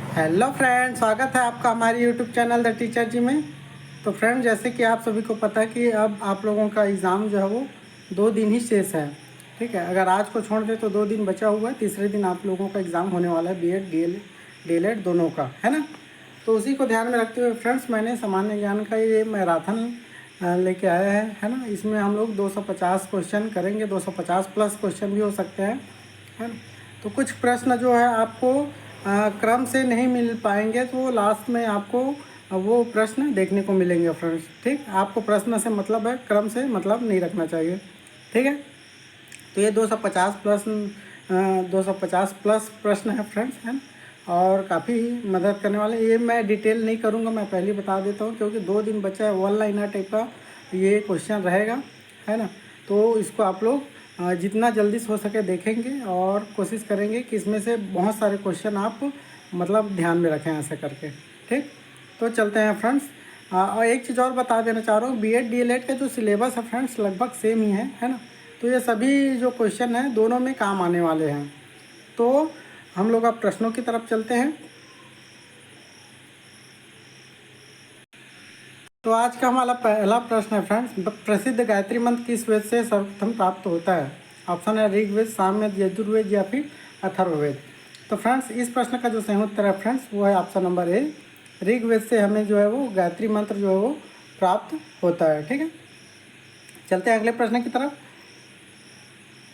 Hello friend, स्वागत है आपका हमारे यूट्यूब चैनल द टीचर जी में। तो फ्रेंड, जैसे कि आप सभी को पता है कि अब आप लोगों का एग्ज़ाम जो है वो 2 दिन ही शेष है। ठीक है, अगर आज को छोड़ दे तो 2 दिन बचा हुआ है। तीसरे दिन आप लोगों का एग्ज़ाम होने वाला है, बीएड डीएलएड दोनों का, है ना। तो उसी को ध्यान में रखते हुए फ्रेंड्स, मैंने सामान्य ज्ञान का ये मैराथन लेके आया है ना। इसमें हम लोग 250 क्वेश्चन करेंगे, 250 प्लस क्वेश्चन भी हो सकते हैं, है ना। तो कुछ प्रश्न जो है आपको क्रम से नहीं मिल पाएंगे, तो लास्ट में आपको वो प्रश्न देखने को मिलेंगे फ्रेंड्स। ठीक, आपको प्रश्न से मतलब है, क्रम से मतलब नहीं रखना चाहिए। ठीक है, तो ये 250 प्लस प्रश्न है फ्रेंड्स, है ना। और काफ़ी मदद करने वाले। ये मैं डिटेल नहीं करूँगा, मैं पहले ही बता देता हूँ, क्योंकि 2 दिन बचा है। वन लाइनर टाइप का ये क्वेश्चन रहेगा, है ना। तो इसको आप लोग जितना जल्दी से हो सके देखेंगे और कोशिश करेंगे कि इसमें से बहुत सारे क्वेश्चन आप मतलब ध्यान में रखें ऐसे करके। ठीक, तो चलते हैं फ्रेंड्स। और एक चीज़ और बता देना चाह रहा हूँ, बीएड डीएलएड का जो सिलेबस है फ्रेंड्स लगभग सेम ही है ना। तो ये सभी जो क्वेश्चन हैं दोनों में काम आने वाले हैं। तो हम लोग अब प्रश्नों की तरफ चलते हैं। तो आज का हमारा पहला प्रश्न है फ्रेंड्स, प्रसिद्ध गायत्री मंत्र किस वेद से सर्वप्रथम प्राप्त होता है? ऑप्शन है ऋग्वेद, सामवेद, यजुर्वेद या फिर अथर्ववेद। तो फ्रेंड्स, इस प्रश्न का जो सही उत्तर है फ्रेंड्स वो है ऑप्शन नंबर ए, ऋग्वेद से हमें जो है वो गायत्री मंत्र जो है वो प्राप्त होता है। ठीक है, चलते हैं अगले प्रश्न की तरफ।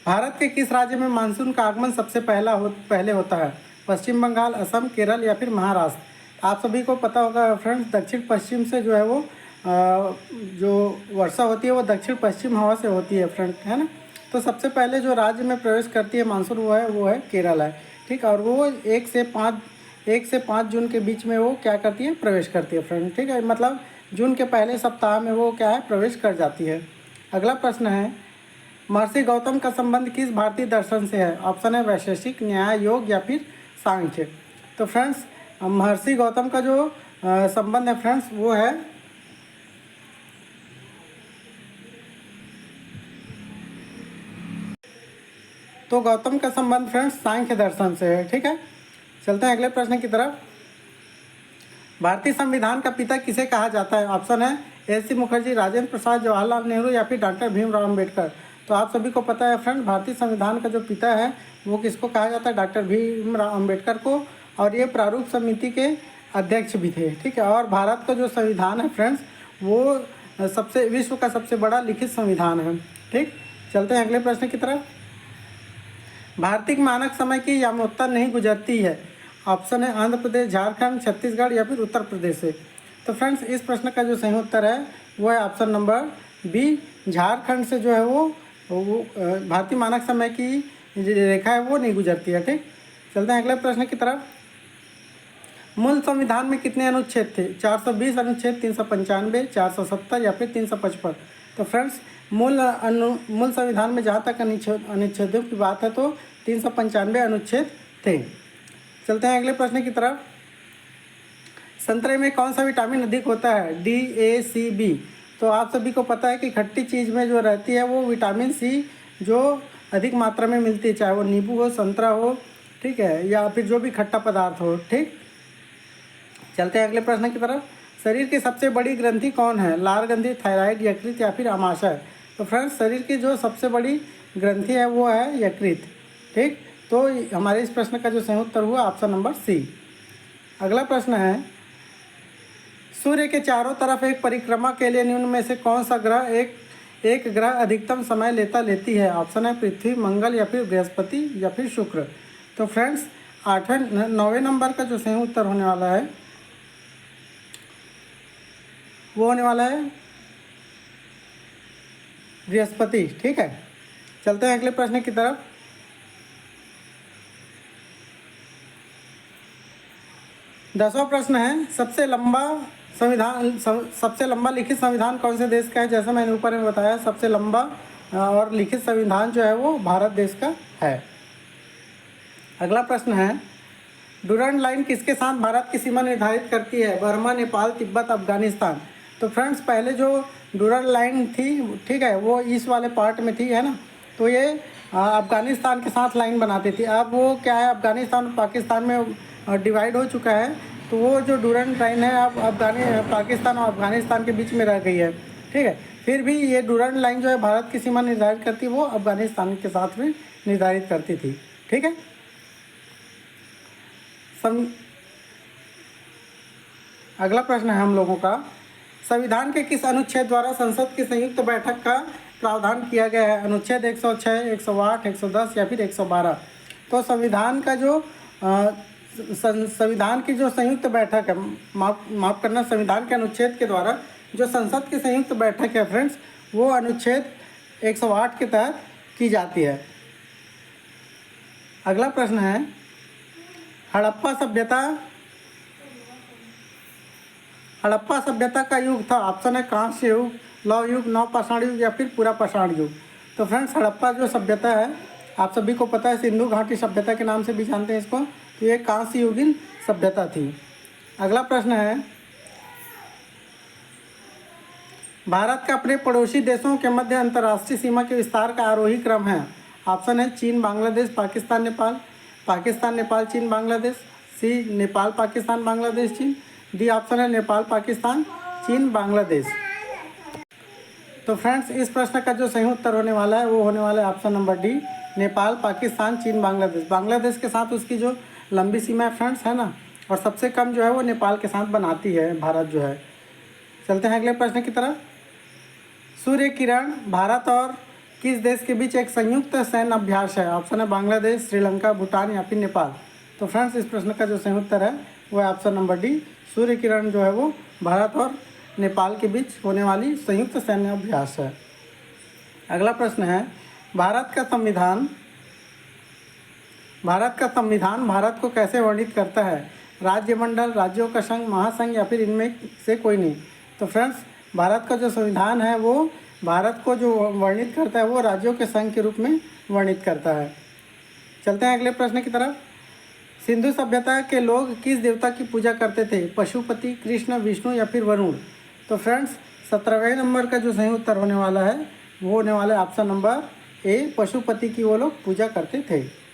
भारत के किस राज्य में मानसून का आगमन सबसे पहले होता है? पश्चिम बंगाल, असम, केरल या फिर महाराष्ट्र। आप सभी को पता होगा फ्रेंड्स, दक्षिण पश्चिम से जो है वो जो वर्षा होती है वो दक्षिण पश्चिम हवा से होती है फ्रेंड, है ना। तो सबसे पहले जो राज्य में प्रवेश करती है मानसून वो है केरल है। ठीक, और वो 1 से 5 जून के बीच में वो क्या करती है, प्रवेश करती है फ्रेंड। ठीक है, मतलब जून के पहले सप्ताह में वो क्या है, प्रवेश कर जाती है। अगला प्रश्न है, महर्षि गौतम का संबंध किस भारतीय दर्शन से है? ऑप्शन है वैशेषिक, न्याय, योग या फिर सांख्य। तो फ्रेंड्स, महर्षि गौतम का जो संबंध है फ्रेंड्स वो है तो गौतम का संबंध फ्रेंड्स सांख्य दर्शन से है। ठीक है, चलते हैं अगले प्रश्न की तरफ। भारतीय संविधान का पिता किसे कहा जाता है? ऑप्शन है एस सी मुखर्जी, राजेंद्र प्रसाद, जवाहरलाल नेहरू या फिर डॉक्टर भीमराव अम्बेडकर। तो आप सभी को पता है फ्रेंड, भारतीय संविधान का जो पिता है वो किसको कहा जाता है? डॉक्टर भीमराव अम्बेडकर को। और ये प्रारूप समिति के अध्यक्ष भी थे। ठीक है, और भारत का जो संविधान है फ्रेंड्स वो विश्व का सबसे बड़ा लिखित संविधान है। ठीक, चलते हैं अगले प्रश्न की तरफ। भारतीय मानक समय की यामोत्तर नहीं गुजरती है। ऑप्शन है आंध्र प्रदेश, झारखंड, छत्तीसगढ़ या फिर उत्तर प्रदेश से। तो फ्रेंड्स, इस प्रश्न का जो सही उत्तर है वो है ऑप्शन नंबर बी, झारखंड से जो है वो भारतीय मानक समय की रेखा है वो नहीं गुजरती है। ठीक, चलते हैं अगले प्रश्न की तरफ। मूल संविधान में कितने अनुच्छेद थे? 420 अनुच्छेद, 395, 470 या फिर 355। तो फ्रेंड्स, मूल संविधान में जहाँ तक अनुच्छेदों की बात है तो 395 अनुच्छेद थे। चलते हैं अगले प्रश्न की तरफ। संतरे में कौन सा विटामिन अधिक होता है? डी, ए, सी, बी। तो आप सभी को पता है कि खट्टी चीज़ में जो रहती है वो विटामिन सी जो अधिक मात्रा में मिलती है, चाहे वो नींबू हो, संतरा हो, ठीक है, या फिर जो भी खट्टा पदार्थ हो। ठीक, चलते हैं अगले प्रश्न की तरफ। शरीर की सबसे बड़ी ग्रंथि कौन है? लार ग्रंथि, थायराइड, यकृत या फिर आमाशय। तो फ्रेंड्स, शरीर की जो सबसे बड़ी ग्रंथि है वो है यकृत। ठीक, तो हमारे इस प्रश्न का जो सही उत्तर हुआ ऑप्शन नंबर सी। अगला प्रश्न है, सूर्य के चारों तरफ एक परिक्रमा के लिए निम्न में से कौन सा ग्रह एक ग्रह अधिकतम समय लेती है? ऑप्शन है पृथ्वी, मंगल या फिर बृहस्पति या फिर शुक्र। तो फ्रेंड्स, 9वें नंबर का जो सही उत्तर होने वाला है वो होने वाला है बृहस्पति। ठीक है, चलते हैं अगले प्रश्न की तरफ। दसवां प्रश्न है, सबसे लंबा लिखित संविधान कौन से देश का है? जैसा मैंने ऊपर में बताया, सबसे लंबा और लिखित संविधान जो है वो भारत देश का है। अगला प्रश्न है, डुरंड लाइन किसके साथ भारत की सीमा निर्धारित करती है? बर्मा, नेपाल, तिब्बत, अफगानिस्तान। तो फ्रेंड्स, पहले जो डुरंड लाइन थी, ठीक है, वो ईस्ट वाले पार्ट में थी, है ना। तो ये अफगानिस्तान के साथ लाइन बनाती थी। अब वो क्या है, अफगानिस्तान और पाकिस्तान में डिवाइड हो चुका है, तो वो जो डूरंड लाइन है अब पाकिस्तान और अफगानिस्तान के बीच में रह गई है। ठीक है, फिर भी ये डूरंड लाइन जो है भारत की सीमा निर्धारित करती, वो अफगानिस्तान के साथ में निर्धारित करती थी। ठीक है, अगला प्रश्न है हम लोगों का, संविधान के किस अनुच्छेद द्वारा संसद की संयुक्त बैठक का प्रावधान किया गया है? अनुच्छेद 106, 108, 110 या फिर 112। तो संविधान का जो संविधान की जो संयुक्त बैठक है, माफ करना, संविधान के अनुच्छेद के द्वारा जो संसद की संयुक्त बैठक है फ्रेंड्स, वो अनुच्छेद 108 के तहत की जाती है। अगला प्रश्न है, हड़प्पा सभ्यता का युग था। ऑप्शन है कांस्य युग, लौह युग, नवपाषाण युग या फिर पूरा पाषाण युग। तो फ्रेंड्स, हड़प्पा जो सभ्यता है, आप सभी को पता है, सिंधु घाटी सभ्यता के नाम से भी जानते हैं इसको, तो ये कांस्य युगीन सभ्यता थी। अगला प्रश्न है, भारत का अपने पड़ोसी देशों के मध्य अंतर्राष्ट्रीय सीमा के विस्तार का आरोही क्रम है। ऑप्शन है चीन, बांग्लादेश, पाकिस्तान, नेपाल, चीन, बांग्लादेश। सी, नेपाल, पाकिस्तान, बांग्लादेश, चीन। डी ऑप्शन है नेपाल, पाकिस्तान, चीन, बांग्लादेश। तो फ्रेंड्स, इस प्रश्न का जो सही उत्तर होने वाला है वो होने वाला है option number D, Nepal, Pakistan, चीन, बांग्लादेश। बांग्लादेश के साथ उसकी जो लंबी सीमा है फ्रेंड्स, है ना, और सबसे कम जो है वो नेपाल के साथ बनाती है भारत जो है। चलते हैं अगले प्रश्न की तरफ। सूर्य किरण भारत और किस देश के बीच एक संयुक्त सैन्य अभ्यास है? ऑप्शन है बांग्लादेश, श्रीलंका, भूटान या फिर नेपाल। तो फ्रेंड्स, इस प्रश्न का जो सही उत्तर है वो है option number D, Surya Kiran जो है वो भारत और नेपाल के बीच होने वाली संयुक्त सैन्य अभ्यास है। अगला प्रश्न है, भारत का संविधान भारत को कैसे वर्णित करता है? राज्यमंडल, राज्यों का संघ, महासंघ या फिर इनमें से कोई नहीं। तो फ्रेंड्स, भारत का जो संविधान है वो भारत को जो वर्णित करता है वो राज्यों के संघ के रूप में वर्णित करता है। चलते हैं अगले प्रश्न की तरफ। सिंधु सभ्यता के लोग किस देवता की पूजा करते थे? पशुपति, कृष्ण, विष्णु या फिर वरुण। तो फ्रेंड्स, 17वें नंबर का जो सही उत्तर होने वाला है वो होने वाला है ऑप्शन नंबर ए, पशुपति की वो लोग पूजा करते थे।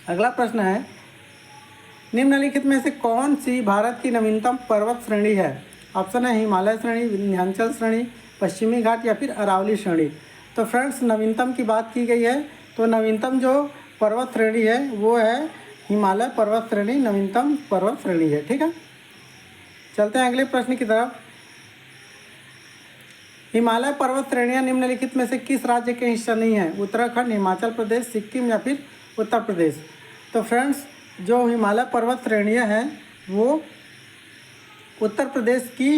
अगला प्रश्न है, निम्नलिखित में से कौन सी भारत की नवीनतम पर्वत श्रेणी है? ऑप्शन है हिमालय श्रेणी, विंध्याचल श्रेणी, पश्चिमी घाट या फिर अरावली श्रेणी। तो फ्रेंड्स, नवीनतम की बात की गई है, तो नवीनतम जो पर्वत श्रेणी है वो है हिमालय पर्वत श्रेणी, नवीनतम पर्वत श्रेणी है। ठीक है, चलते हैं अगले प्रश्न की तरफ। हिमालय पर्वत श्रेणियाँ निम्नलिखित में से किस राज्य के हिस्सा नहीं है? उत्तराखंड, हिमाचल प्रदेश, सिक्किम या फिर उत्तर प्रदेश। तो फ्रेंड्स, जो हिमालय पर्वत श्रेणियाँ हैं वो उत्तर प्रदेश की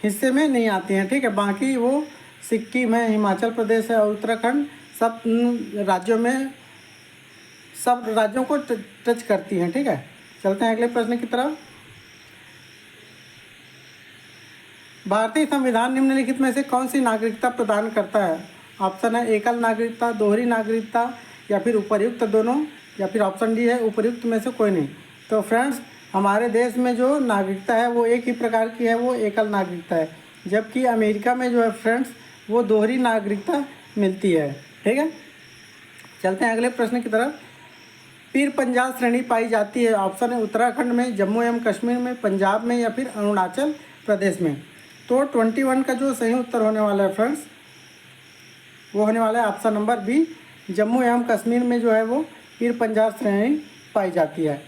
हिस्से में नहीं आती हैं। ठीक है, बाकी वो सिक्किम है, हिमाचल प्रदेश है और उत्तराखंड सब राज्यों को टच करती हैं। ठीक है, चलते हैं अगले प्रश्न की तरफ। भारतीय संविधान निम्नलिखित में से कौन सी नागरिकता प्रदान करता है? ऑप्शन है एकल नागरिकता, दोहरी नागरिकता या फिर उपर्युक्त दोनों, या फिर ऑप्शन डी है उपर्युक्त में से कोई नहीं। तो फ्रेंड्स, हमारे देश में जो नागरिकता है वो एक ही प्रकार की है, वो एकल नागरिकता है, जबकि अमेरिका में जो है फ्रेंड्स वो दोहरी नागरिकता मिलती है। ठीक है, चलते हैं अगले प्रश्न की तरफ। पीर पंजाल श्रेणी पाई जाती है? ऑप्शन है उत्तराखंड में, जम्मू एवं कश्मीर में, पंजाब में या फिर अरुणाचल प्रदेश में। तो 21 का जो सही उत्तर होने वाला है फ्रेंड्स वो होने वाला है ऑप्शन नंबर बी, जम्मू एवं कश्मीर में जो है वो पीर पंजाल श्रेणी पाई जाती है।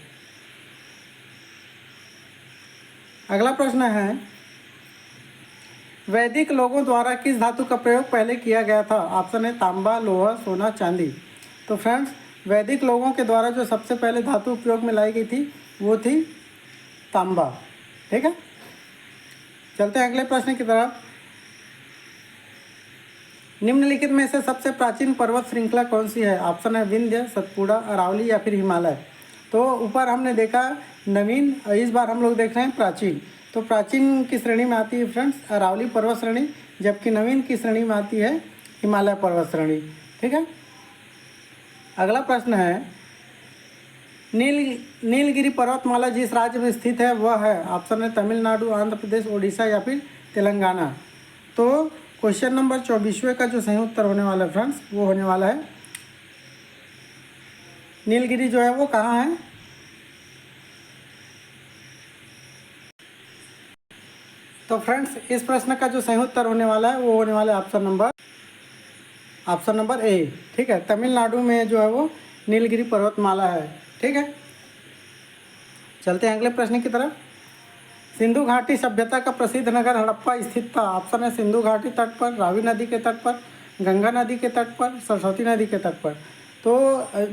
अगला प्रश्न है, वैदिक लोगों द्वारा किस धातु का प्रयोग पहले किया गया था? ऑप्शन है तांबा, लोहा, सोना, चांदी। तो फ्रेंड्स, वैदिक लोगों के द्वारा जो सबसे पहले धातु उपयोग में लाई गई थी वो थी तांबा। ठीक है, चलते हैं अगले प्रश्न की तरफ। निम्नलिखित में से सबसे प्राचीन पर्वत श्रृंखला कौन सी है? ऑप्शन है विंध्य, सतपुड़ा, अरावली या फिर हिमालय। तो ऊपर हमने देखा नवीन, इस बार हम लोग देख रहे हैं प्राचीन। तो प्राचीन की श्रेणी में आती है फ्रेंड्स अरावली पर्वत श्रेणी, जबकि नवीन की श्रेणी में आती है हिमालय पर्वत श्रेणी। ठीक है, अगला प्रश्न है, नीलगिरी पर्वतमाला जिस राज्य में स्थित है वह है? ऑप्शन है तमिलनाडु, आंध्र प्रदेश, ओडिशा या फिर तेलंगाना। तो क्वेश्चन नंबर 24वें का जो सही उत्तर होने वाला है फ्रेंड्स वो होने वाला है नीलगिरी जो है वो कहाँ है? तो फ्रेंड्स इस प्रश्न का जो सही उत्तर होने वाला है वो होने वाला है ऑप्शन नंबर ए। ठीक है, तमिलनाडु में जो है वो नीलगिरी पर्वतमाला है। ठीक है, चलते हैं अगले प्रश्न की तरफ। सिंधु घाटी सभ्यता का प्रसिद्ध नगर हड़प्पा स्थित था। ऑप्शन है सिंधु घाटी तट पर, रावी नदी के तट पर, गंगा नदी के तट पर, सरस्वती नदी के तट पर। तो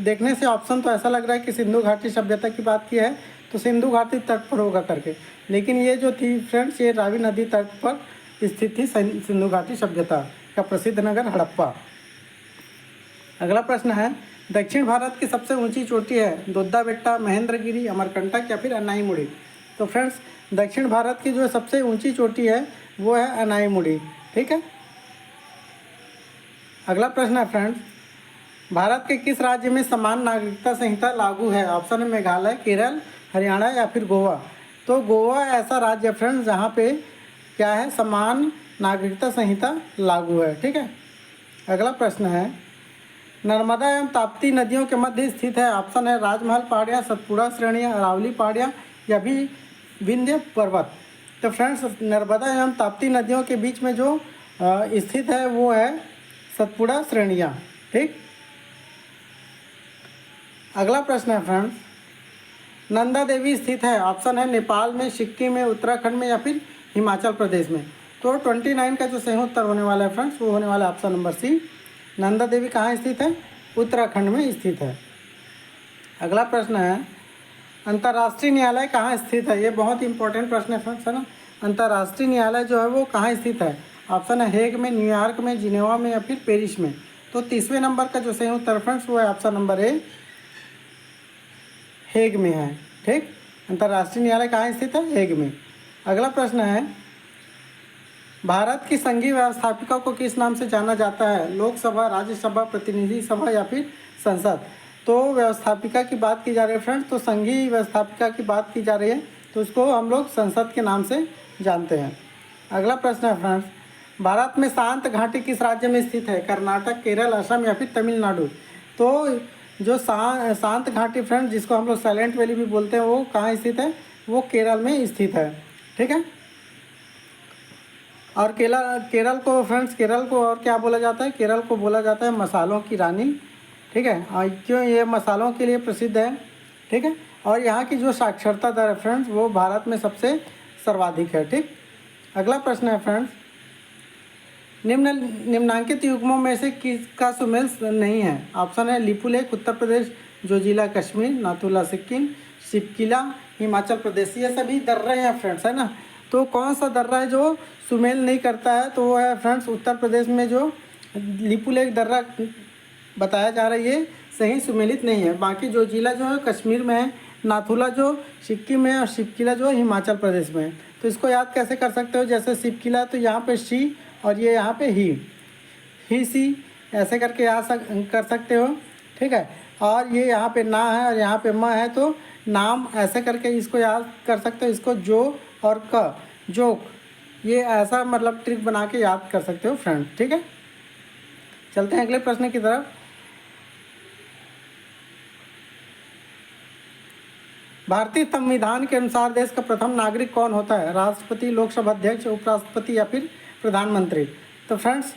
देखने से ऑप्शन तो ऐसा लग रहा है कि सिंधु घाटी सभ्यता की बात की है तो सिंधु घाटी तट पर होगा करके, लेकिन ये जो थी फ्रेंड्स ये रावी नदी तट पर स्थित थी सिंधु घाटी सभ्यता का प्रसिद्ध नगर हड़प्पा। अगला प्रश्न है, दक्षिण भारत की सबसे ऊंची चोटी है दोद्दा बेट्टा, महेंद्रगिरी, अमरकंटक या फिर अनाईमुड़ी। तो फ्रेंड्स दक्षिण भारत की जो सबसे ऊंची चोटी है वो है अनाईमुड़ी। ठीक है, अगला प्रश्न है फ्रेंड्स, भारत के किस राज्य में समान नागरिकता संहिता लागू है। ऑप्शन है मेघालय, केरल, हरियाणा या फिर गोवा। तो गोवा ऐसा राज्य है फ्रेंड्स जहाँ पे क्या है, समान नागरिकता संहिता लागू है। ठीक है, अगला प्रश्न है, नर्मदा एवं ताप्ती नदियों के मध्य स्थित है। ऑप्शन है राजमहल पहाड़ियाँ, सतपुड़ा श्रेणियाँ, अरावली पहाड़ियाँ या भी विंध्य पर्वत। तो फ्रेंड्स नर्मदा एवं ताप्ती नदियों के बीच में जो स्थित है वो है सतपुड़ा श्रेणियाँ। ठीक, अगला प्रश्न है फ्रेंड्स, नंदा देवी स्थित है। ऑप्शन है नेपाल में, सिक्किम में, उत्तराखंड में या फिर हिमाचल प्रदेश में। तो 29 का जो सही उत्तर होने वाला है फ्रेंड्स वो होने वाला है ऑप्शन नंबर सी। नंदा देवी कहाँ स्थित है, उत्तराखंड में स्थित है। अगला प्रश्न है, अंतर्राष्ट्रीय न्यायालय कहाँ स्थित है। ये बहुत इंपॉर्टेंट प्रश्न है फ्रेंड्स, है ना। अंतर्राष्ट्रीय न्यायालय जो है वो कहाँ स्थित है। ऑप्शन है हेग में, न्यूयॉर्क में, जिनेवा में या फिर पेरिस में। तो 30वें नंबर का जो सही उत्तर फ्रेंड्स वो है ऑप्शन नंबर ए, हेग में है। ठीक, अंतर्राष्ट्रीय न्यायालय कहाँ स्थित है, हेग में। अगला प्रश्न है, भारत की संघीय व्यवस्थापिका को किस नाम से जाना जाता है। लोकसभा, राज्यसभा, प्रतिनिधि सभा या फिर संसद। तो व्यवस्थापिका की बात की जा रही है फ्रेंड्स, तो संघीय व्यवस्थापिका की बात की जा रही है तो उसको हम लोग संसद के नाम से जानते हैं। अगला प्रश्न है फ्रेंड्स, भारत में शांत घाटी किस राज्य में स्थित है। कर्नाटक, केरल, असम या फिर तमिलनाडु। तो जो शांत घाटी फ्रेंड्स जिसको हम लोग साइलेंट वैली भी बोलते हैं वो कहाँ स्थित है, वो केरल में स्थित है। ठीक है, और केरल को फ्रेंड्स, केरल को और क्या बोला जाता है, केरल को बोला जाता है मसालों की रानी। ठीक है, क्यों ये मसालों के लिए प्रसिद्ध है। ठीक है, और यहाँ की जो साक्षरता दर है फ्रेंड्स वो भारत में सबसे सर्वाधिक है। ठीक, अगला प्रश्न है फ्रेंड्स, निम्नांकित युग्मों में से किसका सुमेल नहीं है। ऑप्शन है लिपुलेख उत्तर प्रदेश, जोजिला कश्मीर, नाथुला सिक्किम, शिवकिला हिमाचल प्रदेश। ये सभी दर्रे हैं फ्रेंड्स, है ना। तो कौन सा दर्रा है जो सुमेल नहीं करता है, तो वो है फ्रेंड्स उत्तर प्रदेश में जो लिपुलेख दर्रा बताया जा रहा है ये सही सुमेलित नहीं है। बाकी जो जिला जो है कश्मीर में है, नाथुला जो सिक्किम में है और शिवकिला जो हिमाचल प्रदेश में है। तो इसको याद कैसे कर सकते हो, जैसे शिवकिला तो यहाँ पे शी और ये यहाँ पे ही सी ऐसे करके याद कर सकते हो। ठीक है, और ये यहाँ पे ना है और यहाँ पे म है तो नाम ऐसे करके इसको याद कर सकते हो। इसको जो और क, जोक, ये ऐसा मतलब ट्रिक बना के याद कर सकते हो फ्रेंड। ठीक है, चलते हैं अगले प्रश्न की तरफ। भारतीय संविधान के अनुसार देश का प्रथम नागरिक कौन होता है। राष्ट्रपति, लोकसभा अध्यक्ष, उपराष्ट्रपति या फिर प्रधानमंत्री। तो फ्रेंड्स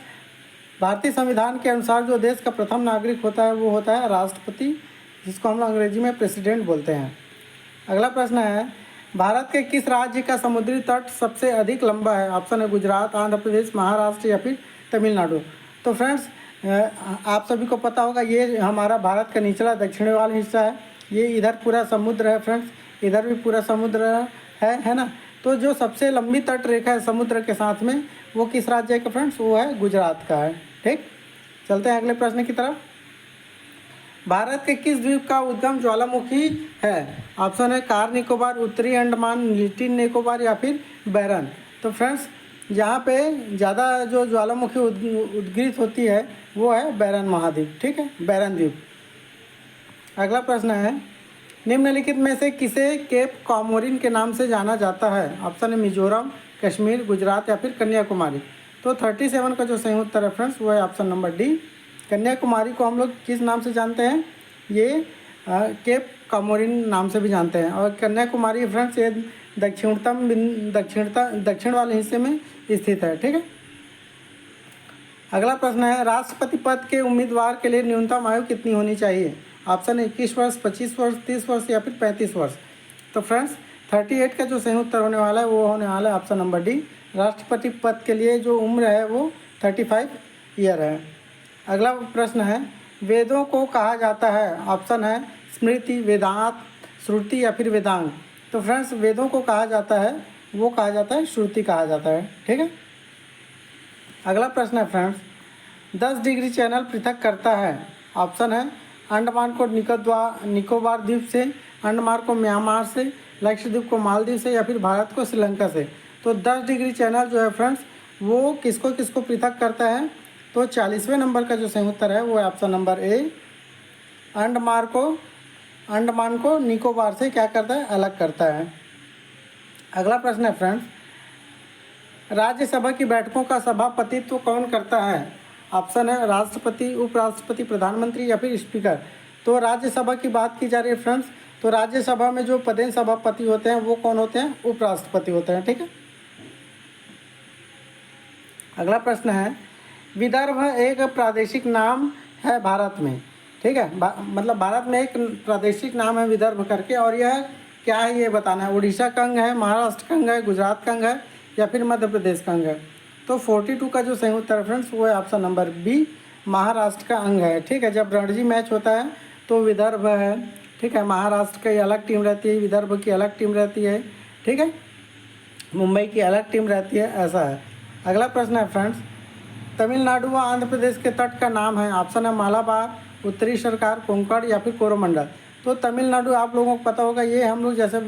भारतीय संविधान के अनुसार जो देश का प्रथम नागरिक होता है वो होता है राष्ट्रपति, जिसको हम लोग अंग्रेजी में प्रेसिडेंट बोलते हैं। अगला प्रश्न है, भारत के किस राज्य का समुद्री तट सबसे अधिक लंबा है। ऑप्शन है गुजरात, आंध्र प्रदेश, महाराष्ट्र या फिर तमिलनाडु। तो फ्रेंड्स आप सभी को पता होगा ये हमारा भारत का निचला दक्षिणी वाला हिस्सा है। ये इधर पूरा समुद्र है फ्रेंड्स, इधर भी पूरा समुद्र है ना। तो जो सबसे लंबी तट रेखा है समुद्र के साथ में वो किस राज्य का फ्रेंड्स, वो है गुजरात का है। ठीक, चलते हैं अगले प्रश्न की तरफ। भारत के किस द्वीप का उद्गम ज्वालामुखी है। ऑप्शन है कार निकोबार, उत्तरी अंडमान, लिटिल निकोबार या फिर बैरन। तो फ्रेंड्स जहाँ पे ज़्यादा जो ज्वालामुखी उद्गीत होती है वो है बैरन महाद्वीप। ठीक है, बैरन द्वीप। अगला प्रश्न है, निम्नलिखित में से किसे केप कॉमोरिन के नाम से जाना जाता है। ऑप्शन है मिजोरम, कश्मीर, गुजरात या फिर कन्याकुमारी। तो 37 का जो सही उत्तर है फ्रेंड्स वो है ऑप्शन नंबर डी। कन्याकुमारी को हम लोग किस नाम से जानते हैं, ये केप कॉमोरिन नाम से भी जानते हैं। और कन्याकुमारी फ्रेंड्स ये दक्षिण वाले हिस्से में स्थित है। ठीक है। अगला प्रश्न है, राष्ट्रपति पद के उम्मीदवार के लिए न्यूनतम आयु कितनी होनी चाहिए? ऑप्शन है 21 वर्ष, 25 वर्ष, 30 वर्ष या फिर 35 वर्ष। तो फ्रेंड्स 38 का जो सही उत्तर होने वाला है वो होने वाला है ऑप्शन नंबर डी। राष्ट्रपति पद के लिए जो उम्र है वो 35 ईयर है। अगला प्रश्न है, वेदों को कहा जाता है, ऑप्शन है स्मृति, वेदांत, श्रुति या फिर वेदांग। तो फ्रेंड्स वेदों को कहा जाता है वो कहा जाता है श्रुति कहा जाता है। ठीक है। अगला प्रश्न है फ्रेंड्स, 10 डिग्री चैनल पृथक करता है। ऑप्शन है अंडमान को निकोबार द्वीप से, अंडमान को म्यांमार से, लक्षद्वीप को मालदीव से या फिर भारत को श्रीलंका से। तो 10 डिग्री चैनल जो है फ्रेंड्स वो किसको किसको पृथक करता है? तो 40वें नंबर का जो सही उत्तर है वो है ऑप्शन नंबर ए, अंडमान को निकोबार से क्या करता है? अलग करता है। अगला प्रश्न है फ्रेंड्स, राज्यसभा की बैठकों का सभापतित्व कौन करता है? ऑप्शन है राष्ट्रपति, उपराष्ट्रपति, प्रधानमंत्री या फिर स्पीकर। तो राज्यसभा की बात की जा रही है फ्रेंड्स, तो राज्यसभा में जो पदेन सभापति होते हैं वो कौन होते हैं? उपराष्ट्रपति होते हैं। ठीक है। अगला प्रश्न है, विदर्भ एक प्रादेशिक नाम है भारत में। ठीक है। मतलब भारत में एक प्रादेशिक नाम है विदर्भ करके, और यह क्या है ये बताना है। उड़ीसा का अंग है, महाराष्ट्र का अंग है, गुजरात का अंग है या फिर मध्य प्रदेश का अंग है। तो 42 का जो सही उत्तर है फ्रेंड्स वो है ऑप्शन नंबर बी, महाराष्ट्र का अंग है। ठीक है। जब रणजी मैच होता है तो विदर्भ है। ठीक है। महाराष्ट्र की अलग टीम रहती है, विदर्भ की अलग टीम रहती है। ठीक है। मुंबई की अलग टीम रहती है, ऐसा है। अगला प्रश्न है फ्रेंड्स, तमिलनाडु व आंध्र प्रदेश के तट का नाम है। ऑप्शन है मालाबार, उत्तरी सरकार, कोंकण या फिर कोरोमंडल। तो तमिलनाडु आप लोगों को पता होगा, ये हम लोग जैसे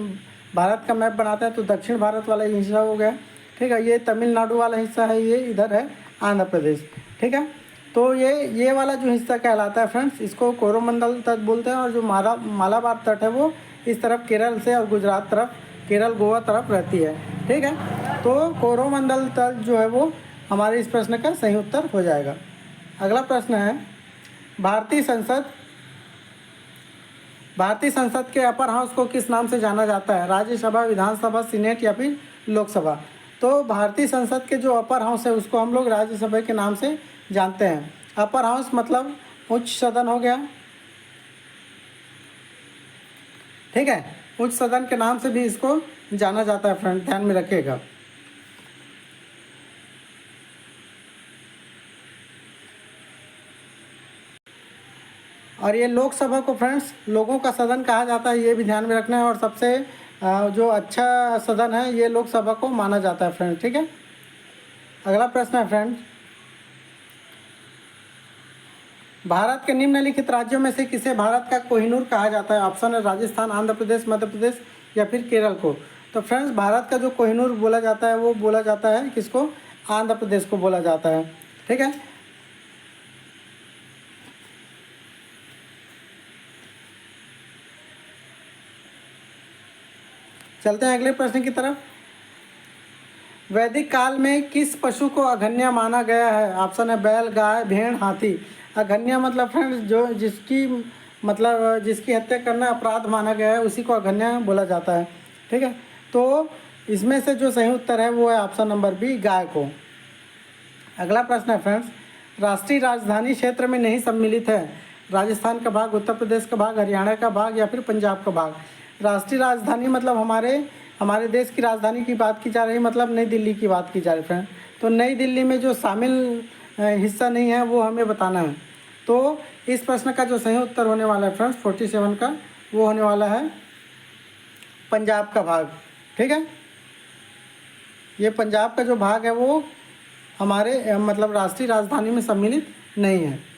भारत का मैप बनाते हैं तो दक्षिण भारत वाला हिस्सा हो गया। ठीक है। ये तमिलनाडु वाला हिस्सा है, ये इधर है आंध्र प्रदेश। ठीक है। तो ये वाला जो हिस्सा कहलाता है फ्रेंड्स, इसको कोरोमंडल तट बोलते हैं। और जो मालाबार तट है वो इस तरफ केरल से और गुजरात तरफ, केरल गोवा तरफ रहती है। ठीक है। तो कोरोमंडल तट जो है वो हमारे इस प्रश्न का सही उत्तर हो जाएगा। अगला प्रश्न है, भारतीय संसद के अपर हाउस को किस नाम से जाना जाता है? राज्यसभा, विधानसभा, सीनेट या फिर लोकसभा। तो भारतीय संसद के जो अपर हाउस है उसको हम लोग राज्यसभा के नाम से जानते हैं। अपर हाउस मतलब उच्च सदन हो गया। ठीक है। उच्च सदन के नाम से भी इसको जाना जाता है फ्रेंड, ध्यान में रखिएगा। और ये लोकसभा को फ्रेंड्स लोगों का सदन कहा जाता है, ये भी ध्यान में रखना है। और सबसे जो अच्छा सदन है ये लोकसभा को माना जाता है फ्रेंड। ठीक है। अगला प्रश्न है फ्रेंड, भारत के निम्नलिखित राज्यों में से किसे भारत का कोहिनूर कहा जाता है? ऑप्शन है राजस्थान, आंध्र प्रदेश, मध्य प्रदेश या फिर केरल को। तो फ्रेंड्स भारत का जो कोहिनूर बोला जाता है वो बोला जाता है किसको? आंध्र प्रदेश को बोला जाता है। ठीक है। चलते हैं अगले प्रश्न की तरफ। वैदिक काल में किस पशु को अघन्य माना गया है? ऑप्शन है बैल, गाय, भेड़, हाथी। अघन्य मतलब फ्रेंड्स जो जिसकी हत्या करना अपराध माना गया है उसी को अघन्य बोला जाता है। ठीक है। तो इसमें से जो सही उत्तर है वो है ऑप्शन नंबर बी, गाय को। अगला प्रश्न है फ्रेंड्स, राष्ट्रीय राजधानी क्षेत्र में नहीं सम्मिलित है। राजस्थान का भाग, उत्तर प्रदेश का भाग, हरियाणा का भाग या फिर पंजाब का भाग। राष्ट्रीय राजधानी मतलब हमारे देश की राजधानी की बात की जा रही, मतलब नई दिल्ली की बात की जा रही फ्रेंड। तो नई दिल्ली में जो शामिल हिस्सा नहीं है वो हमें बताना है। तो इस प्रश्न का जो सही उत्तर होने वाला है फ्रेंड्स 47 का, वो होने वाला है पंजाब का भाग। ठीक है। ये पंजाब का जो भाग है वो हमारे मतलब राष्ट्रीय राजधानी में सम्मिलित नहीं है।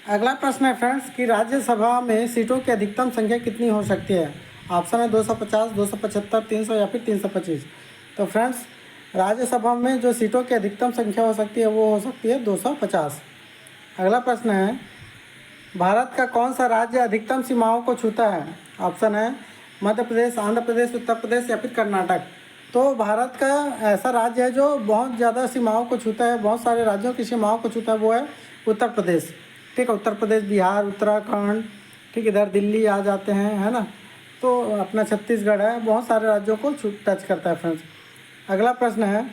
अगला प्रश्न है फ्रेंड्स कि राज्यसभा में सीटों की अधिकतम संख्या कितनी हो सकती है? ऑप्शन है 250, 275, 300 या फिर 325। तो फ्रेंड्स राज्यसभा में जो सीटों की अधिकतम संख्या हो सकती है वो हो सकती है 250। अगला प्रश्न है, भारत का कौन सा राज्य अधिकतम सीमाओं को छूता है? ऑप्शन है मध्य प्रदेश, आंध्र प्रदेश, उत्तर प्रदेश या फिर कर्नाटक। तो भारत का ऐसा राज्य है जो बहुत ज़्यादा सीमाओं को छूता है, बहुत सारे राज्यों की सीमाओं को छूता है, वो है उत्तर प्रदेश। ठीक है, उत्तर प्रदेश, बिहार, उत्तराखंड, ठीक, इधर दिल्ली आ जाते हैं, है ना। तो अपना छत्तीसगढ़ है, बहुत सारे राज्यों को टच करता है फ्रेंड्स। अगला प्रश्न है,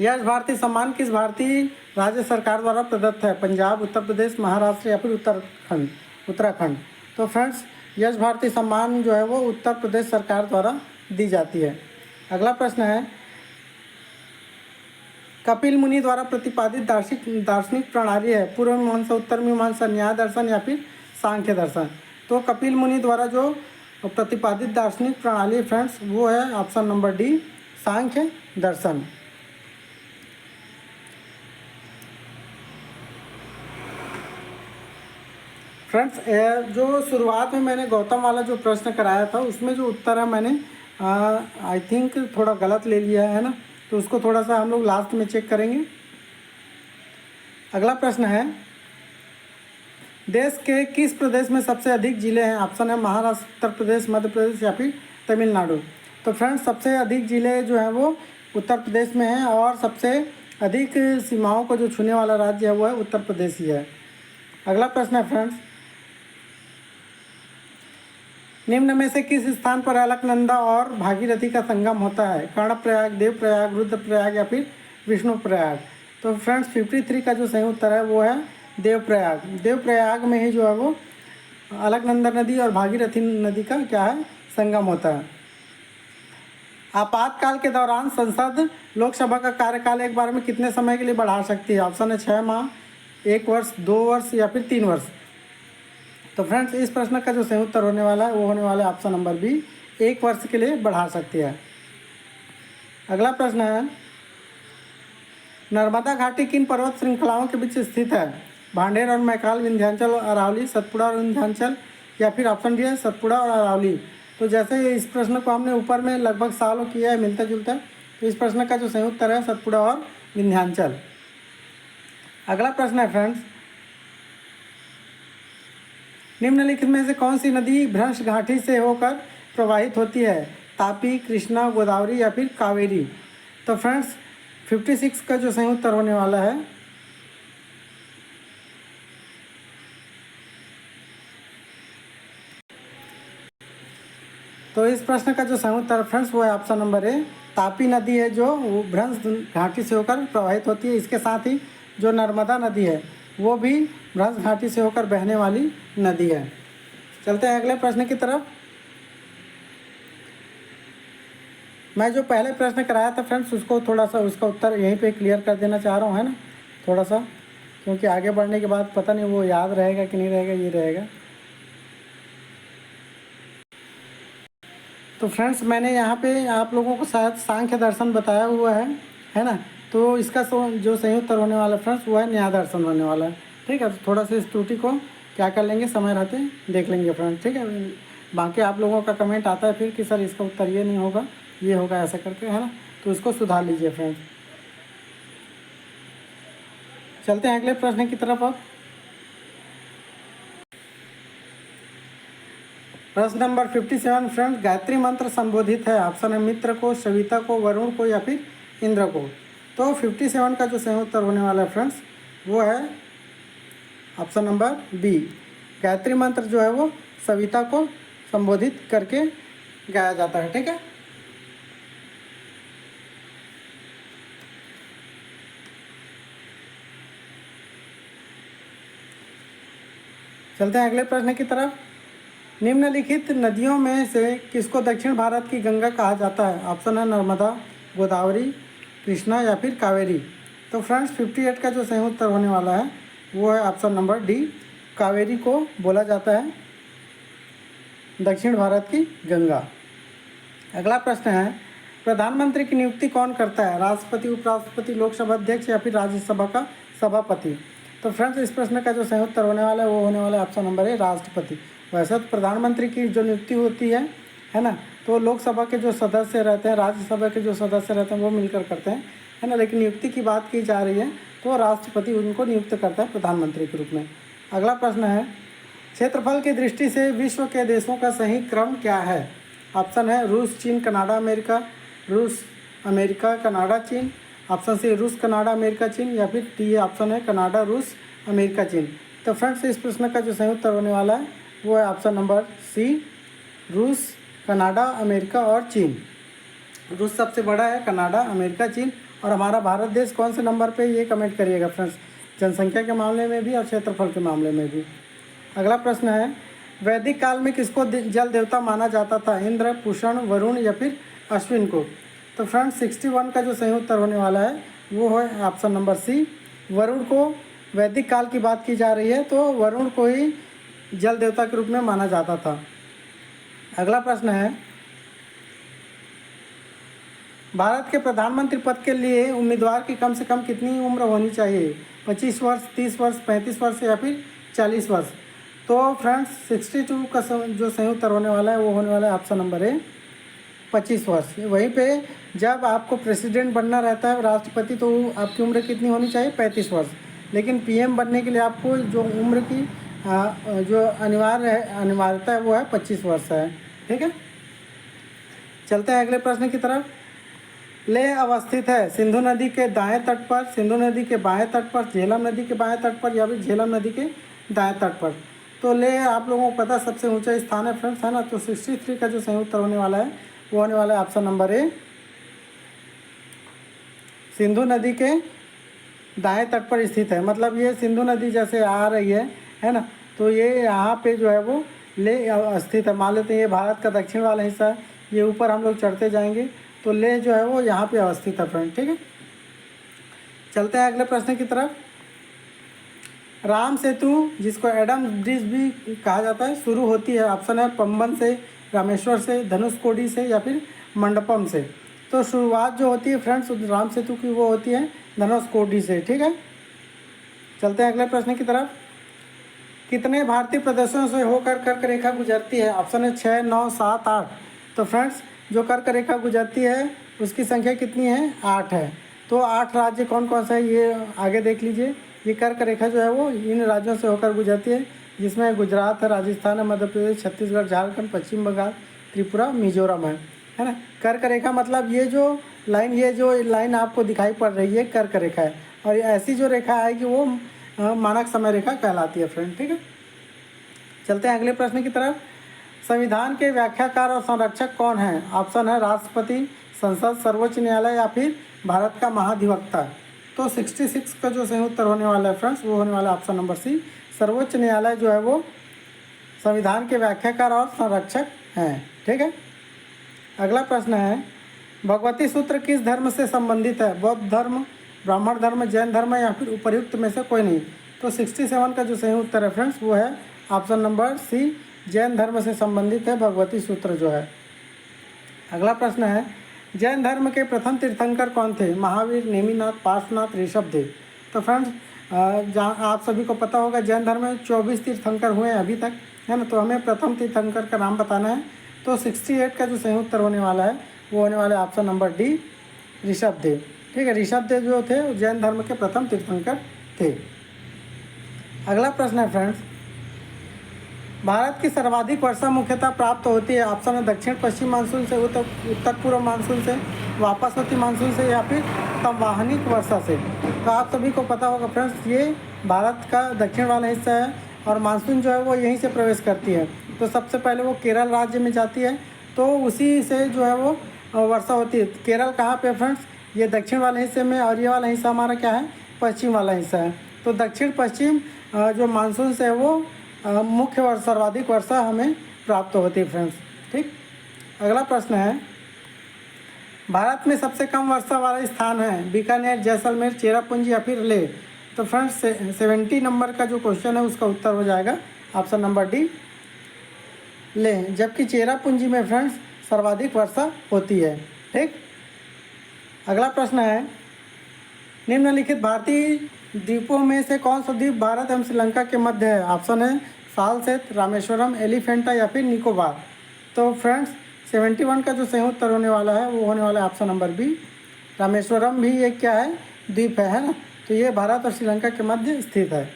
यश भारती सम्मान किस भारतीय राज्य सरकार द्वारा प्रदत्त है? पंजाब, उत्तर प्रदेश, महाराष्ट्र या फिर उत्तराखंड। तो फ्रेंड्स यश भारती सम्मान जो है वो उत्तर प्रदेश सरकार द्वारा दी जाती है। अगला प्रश्न है, कपिल मुनि द्वारा प्रतिपादित दार्शनिक प्रणाली है? पूर्व मीमांसा, उत्तर मीमांसा, न्याय दर्शन या फिर सांख्य दर्शन। तो कपिल मुनि द्वारा जो प्रतिपादित दार्शनिक प्रणाली फ्रेंड्स वो है ऑप्शन नंबर डी, सांख्य दर्शन। फ्रेंड्स जो शुरुआत में मैंने गौतम वाला जो प्रश्न कराया था उसमें जो उत्तर है मैंने आई थिंक थोड़ा गलत ले लिया है ना, तो उसको थोड़ा सा हम लोग लास्ट में चेक करेंगे। अगला प्रश्न है, देश के किस प्रदेश में सबसे अधिक जिले हैं? ऑप्शन है महाराष्ट्र, उत्तर प्रदेश, मध्य प्रदेश या फिर तमिलनाडु। तो फ्रेंड्स सबसे अधिक जिले जो हैं वो उत्तर प्रदेश में हैं और सबसे अधिक सीमाओं को जो छूने वाला राज्य है वो है उत्तर प्रदेश ही है। अगला प्रश्न है फ्रेंड्स, निम्न में से किस स्थान पर अलकनंदा और भागीरथी का संगम होता है? कर्णप्रयाग, देवप्रयाग, रुद्रप्रयाग या फिर विष्णुप्रयाग। तो फ्रेंड्स 53 का जो सही उत्तर है वो है देवप्रयाग। देवप्रयाग में ही जो है वो अलकनंदा नदी और भागीरथी नदी का क्या है, संगम होता है। आपातकाल के दौरान संसद लोकसभा का कार्यकाल एक बार में कितने समय के लिए बढ़ा सकती है? ऑप्शन है 6 माह, 1 वर्ष, 2 वर्ष या फिर 3 वर्ष। तो फ्रेंड्स इस प्रश्न का जो सही उत्तर होने वाला है वो होने वाला है ऑप्शन नंबर बी, 1 वर्ष के लिए बढ़ा सकती है। अगला प्रश्न है, नर्मदा घाटी किन पर्वत श्रृंखलाओं के बीच स्थित है? भांडेर और मैकाल, विंध्याचल और अरावली, सतपुड़ा और विंध्याचल या फिर ऑप्शन डी है सतपुड़ा और अरावली। तो जैसे इस प्रश्न को हमने ऊपर में लगभग सालों किया है मिलता जुलता, तो इस प्रश्न का जो सही उत्तर है सतपुड़ा और विंध्याचल। अगला प्रश्न है फ्रेंड्स, निम्नलिखित में से कौन सी नदी भ्रंश घाटी से होकर प्रवाहित होती है? तापी, कृष्णा, गोदावरी या फिर कावेरी। तो फ्रेंड्स 56 का जो सही उत्तर होने वाला है तो इस प्रश्न का जो सही उत्तर फ्रेंड्स वो है ऑप्शन नंबर ए, तापी नदी है जो भ्रंश घाटी से होकर प्रवाहित होती है। इसके साथ ही जो नर्मदा नदी है वो भी भ्रंश घाटी से होकर बहने वाली नदी है। चलते हैं अगले प्रश्न की तरफ। मैं जो पहले प्रश्न कराया था फ्रेंड्स उसको थोड़ा सा उसका उत्तर यहीं पे क्लियर कर देना चाह रहा हूँ, है ना, थोड़ा सा, क्योंकि आगे बढ़ने के बाद पता नहीं वो याद रहेगा कि नहीं रहेगा, ये रहेगा। तो फ्रेंड्स मैंने यहाँ पे आप लोगों को शायद सांख्य दर्शन बताया हुआ है ना, तो इसका जो सही उत्तर होने वाला है फ्रेंड्स वो है न्याय दर्शन होने वाला है। ठीक है, तो थोड़ा सा इस त्रुटि को क्या कर लेंगे, समय रहते देख लेंगे फ्रेंड्स। ठीक है, बाकी आप लोगों का कमेंट आता है फिर कि सर इसका उत्तर ये नहीं होगा, ये होगा, ऐसा करके, है ना, तो इसको सुधार लीजिए फ्रेंड्स। चलते हैं अगले प्रश्न की तरफ। अब प्रश्न नंबर 57 फ्रेंड्स, गायत्री मंत्र संबोधित है? ऑप्शन है मित्र को, सविता को, वरुण को या फिर इंद्र को। तो 57 का जो सही उत्तर होने वाला है फ्रेंड्स वो है ऑप्शन नंबर बी, गायत्री मंत्र जो है वो सविता को संबोधित करके गाया जाता है। ठीक है, चलते हैं अगले प्रश्न की तरफ। निम्नलिखित नदियों में से किसको दक्षिण भारत की गंगा कहा जाता है? ऑप्शन है नर्मदा, गोदावरी, कृष्णा या फिर कावेरी। तो फ्रेंड्स 58 का जो सही उत्तर होने वाला है वो है ऑप्शन नंबर डी, कावेरी को बोला जाता है दक्षिण भारत की गंगा। अगला प्रश्न है, प्रधानमंत्री की नियुक्ति कौन करता है? राष्ट्रपति, उपराष्ट्रपति, लोकसभा अध्यक्ष या फिर राज्यसभा का सभापति। तो फ्रेंड्स इस प्रश्न का जो सही उत्तर होने वाला है वो होने वाला है ऑप्शन नंबर ए, राष्ट्रपति। वैसे तो प्रधानमंत्री की जो नियुक्ति होती है ना, तो लोकसभा के जो सदस्य रहते हैं, राज्यसभा के जो सदस्य रहते हैं वो मिलकर करते हैं, है ना, लेकिन नियुक्ति की बात की जा रही है तो राष्ट्रपति उनको नियुक्त करता है प्रधानमंत्री के रूप में। अगला प्रश्न है, क्षेत्रफल की दृष्टि से विश्व के देशों का सही क्रम क्या है? ऑप्शन है रूस, चीन, कनाडा, अमेरिका, रूस, अमेरिका, कनाडा, चीन। ऑप्शन सी रूस, कनाडा, अमेरिका, चीन या फिर डी ऑप्शन है कनाडा, रूस, अमेरिका, चीन। तो फ्रेंड्स इस प्रश्न का जो सही उत्तर होने वाला है वो है ऑप्शन नंबर सी, रूस, कनाडा, अमेरिका और चीन। रूस सबसे बड़ा है, कनाडा, अमेरिका, चीन। और हमारा भारत देश कौन से नंबर पे, ये कमेंट करिएगा फ्रेंड्स, जनसंख्या के मामले में भी और क्षेत्रफल के मामले में भी। अगला प्रश्न है, वैदिक काल में किसको जल देवता माना जाता था, इंद्र, पुषण, वरुण या फिर अश्विन को। तो फ्रेंड्स 61 का जो सही उत्तर होने वाला है वो है ऑप्शन नंबर सी, वरुण को। वैदिक काल की बात की जा रही है तो वरुण को ही जल देवता के रूप में माना जाता था। अगला प्रश्न है, भारत के प्रधानमंत्री पद के लिए उम्मीदवार की कम से कम कितनी उम्र होनी चाहिए, 25 वर्ष, 30 वर्ष, 35 वर्ष या फिर 40 वर्ष। तो फ्रेंड्स 62 का जो सही उत्तर होने वाला है वो होने वाला है ऑप्शन नंबर ए, 25 वर्ष। वहीं पे जब आपको प्रेसिडेंट बनना रहता है, राष्ट्रपति, तो आपकी उम्र कितनी होनी चाहिए, 35 वर्ष। लेकिन पीएम बनने के लिए आपको जो उम्र की जो अनिवार्यता है वो है 25 वर्ष है। ठीक है, चलते हैं अगले प्रश्न की तरफ। लेह अवस्थित है सिंधु नदी के दाएं तट पर, सिंधु नदी के बाएं तट पर, झेलम नदी के बाएं तट पर या फिर झेलम नदी के दाएं तट पर। तो लेह आप लोगों को पता सबसे ऊंचा स्थान है फ्रेंड्स, है ना। तो 63 का जो सही उत्तर होने वाला है वो होने वाला है ऑप्शन नंबर ए, सिंधु नदी के दाएं तट पर स्थित है। मतलब ये सिंधु नदी जैसे आ रही है ना, तो ये यहाँ पे जो है वो लेह स्थित है। मान लेते हैं ये भारत का दक्षिण वाला हिस्सा है, ये ऊपर हम लोग चढ़ते जाएंगे तो लेह जो है वो यहाँ पे अवस्थित है फ्रेंड। ठीक है, चलते हैं अगले प्रश्न की तरफ। राम सेतु, जिसको एडम ब्रिज भी कहा जाता है, शुरू होती है, ऑप्शन है पंबन से, रामेश्वर से, धनुषकोडी से या फिर मंडपम से। तो शुरुआत जो होती है फ्रेंड्स राम सेतु की वो होती है धनुषकोडी से। ठीक है, चलते हैं अगले प्रश्न की तरफ। कितने भारतीय प्रदेशों से होकर कर्क रेखा गुजरती है, ऑप्शन है 6, 9, 7, 8। तो फ्रेंड्स जो कर्क रेखा गुजरती है उसकी संख्या कितनी है, 8 है। तो 8 राज्य कौन कौन सा है ये आगे देख लीजिए। ये कर्क रेखा जो है वो इन राज्यों से होकर गुजरती है, जिसमें गुजरात है, राजस्थान है, मध्य प्रदेश, छत्तीसगढ़, झारखंड, पश्चिम बंगाल, त्रिपुरा, मिजोरम है ना। कर्क रेखा मतलब ये जो लाइन आपको दिखाई पड़ रही है कर्क रेखा है, और ऐसी जो रेखा है कि वो मानक समय रेखा कहलाती है फ्रेंड। ठीक है, चलते हैं अगले प्रश्न की तरफ। संविधान के व्याख्याकार और संरक्षक कौन है, ऑप्शन है राष्ट्रपति, संसद, सर्वोच्च न्यायालय या फिर भारत का महाधिवक्ता। तो 66 का जो सही उत्तर होने वाला है फ्रेंड्स वो होने वाला है ऑप्शन नंबर सी, सर्वोच्च न्यायालय जो है वो संविधान के व्याख्याकार और संरक्षक हैं। ठीक है, अगला प्रश्न है, भगवती सूत्र किस धर्म से संबंधित है, बौद्ध धर्म, ब्राह्मण धर्म, जैन धर्म या फिर उपर्युक्त में से कोई नहीं। तो 67 का जो सही उत्तर है फ्रेंड्स वो है ऑप्शन नंबर सी, जैन धर्म से संबंधित है भगवती सूत्र जो है। अगला प्रश्न है, जैन धर्म के प्रथम तीर्थंकर कौन थे, महावीर, नेमिनाथ, पार्श्वनाथ, ऋषभदेव। तो फ्रेंड्स जहाँ आप सभी को पता होगा जैन धर्म में 24 तीर्थंकर हुए हैं अभी तक, है ना। तो हमें प्रथम तीर्थंकर का नाम बताना है। तो 68 का जो सही उत्तर होने वाला है वो होने वाला है ऑप्शन नंबर डी, ऋषभदेव। ठीक है, ऋषभदेव जो थे वो जैन धर्म के प्रथम तीर्थंकर थे। अगला प्रश्न है फ्रेंड्स, भारत की सर्वाधिक वर्षा मुख्यतः प्राप्त होती है, ऑप्शन है दक्षिण पश्चिम मानसून से, उत्तर पूर्व मानसून से, वापस होती मानसून से या फिर संवाहनिक वर्षा से। तो आप सभी को पता होगा फ्रेंड्स ये भारत का दक्षिण वाला हिस्सा है और मानसून जो है वो यहीं से प्रवेश करती है। तो सबसे पहले वो केरल राज्य में जाती है, तो उसी से जो है वो वर्षा होती है। केरल कहाँ पे फ्रेंड्स, ये दक्षिण वाले हिस्से में, और ये वाला हिस्सा हमारा क्या है, पश्चिम वाला हिस्सा है। तो दक्षिण पश्चिम जो मानसून से है वो मुख्य सर्वाधिक वर्षा हमें प्राप्त होती है फ्रेंड्स। ठीक, अगला प्रश्न है, भारत में सबसे कम वर्षा वाला स्थान है, बीकानेर, जैसलमेर, चेरापूंजी या फिर लेह। तो फ्रेंड्स 70 नंबर का जो क्वेश्चन है उसका उत्तर हो जाएगा ऑप्शन नंबर डी, लेह। जबकि चेरापूंजी में फ्रेंड्स सर्वाधिक वर्षा होती है। ठीक, अगला प्रश्न है, निम्नलिखित भारतीय द्वीपों में से कौन सा द्वीप भारत एवं श्रीलंका के मध्य है, ऑप्शन है सालसेत, रामेश्वरम, एलिफेंटा या फिर निकोबार। तो फ्रेंड्स 71 का जो सही उत्तर होने वाला है वो होने वाला है ऑप्शन नंबर बी, रामेश्वरम भी एक क्या है, द्वीप है ना। तो ये भारत और श्रीलंका के मध्य स्थित है।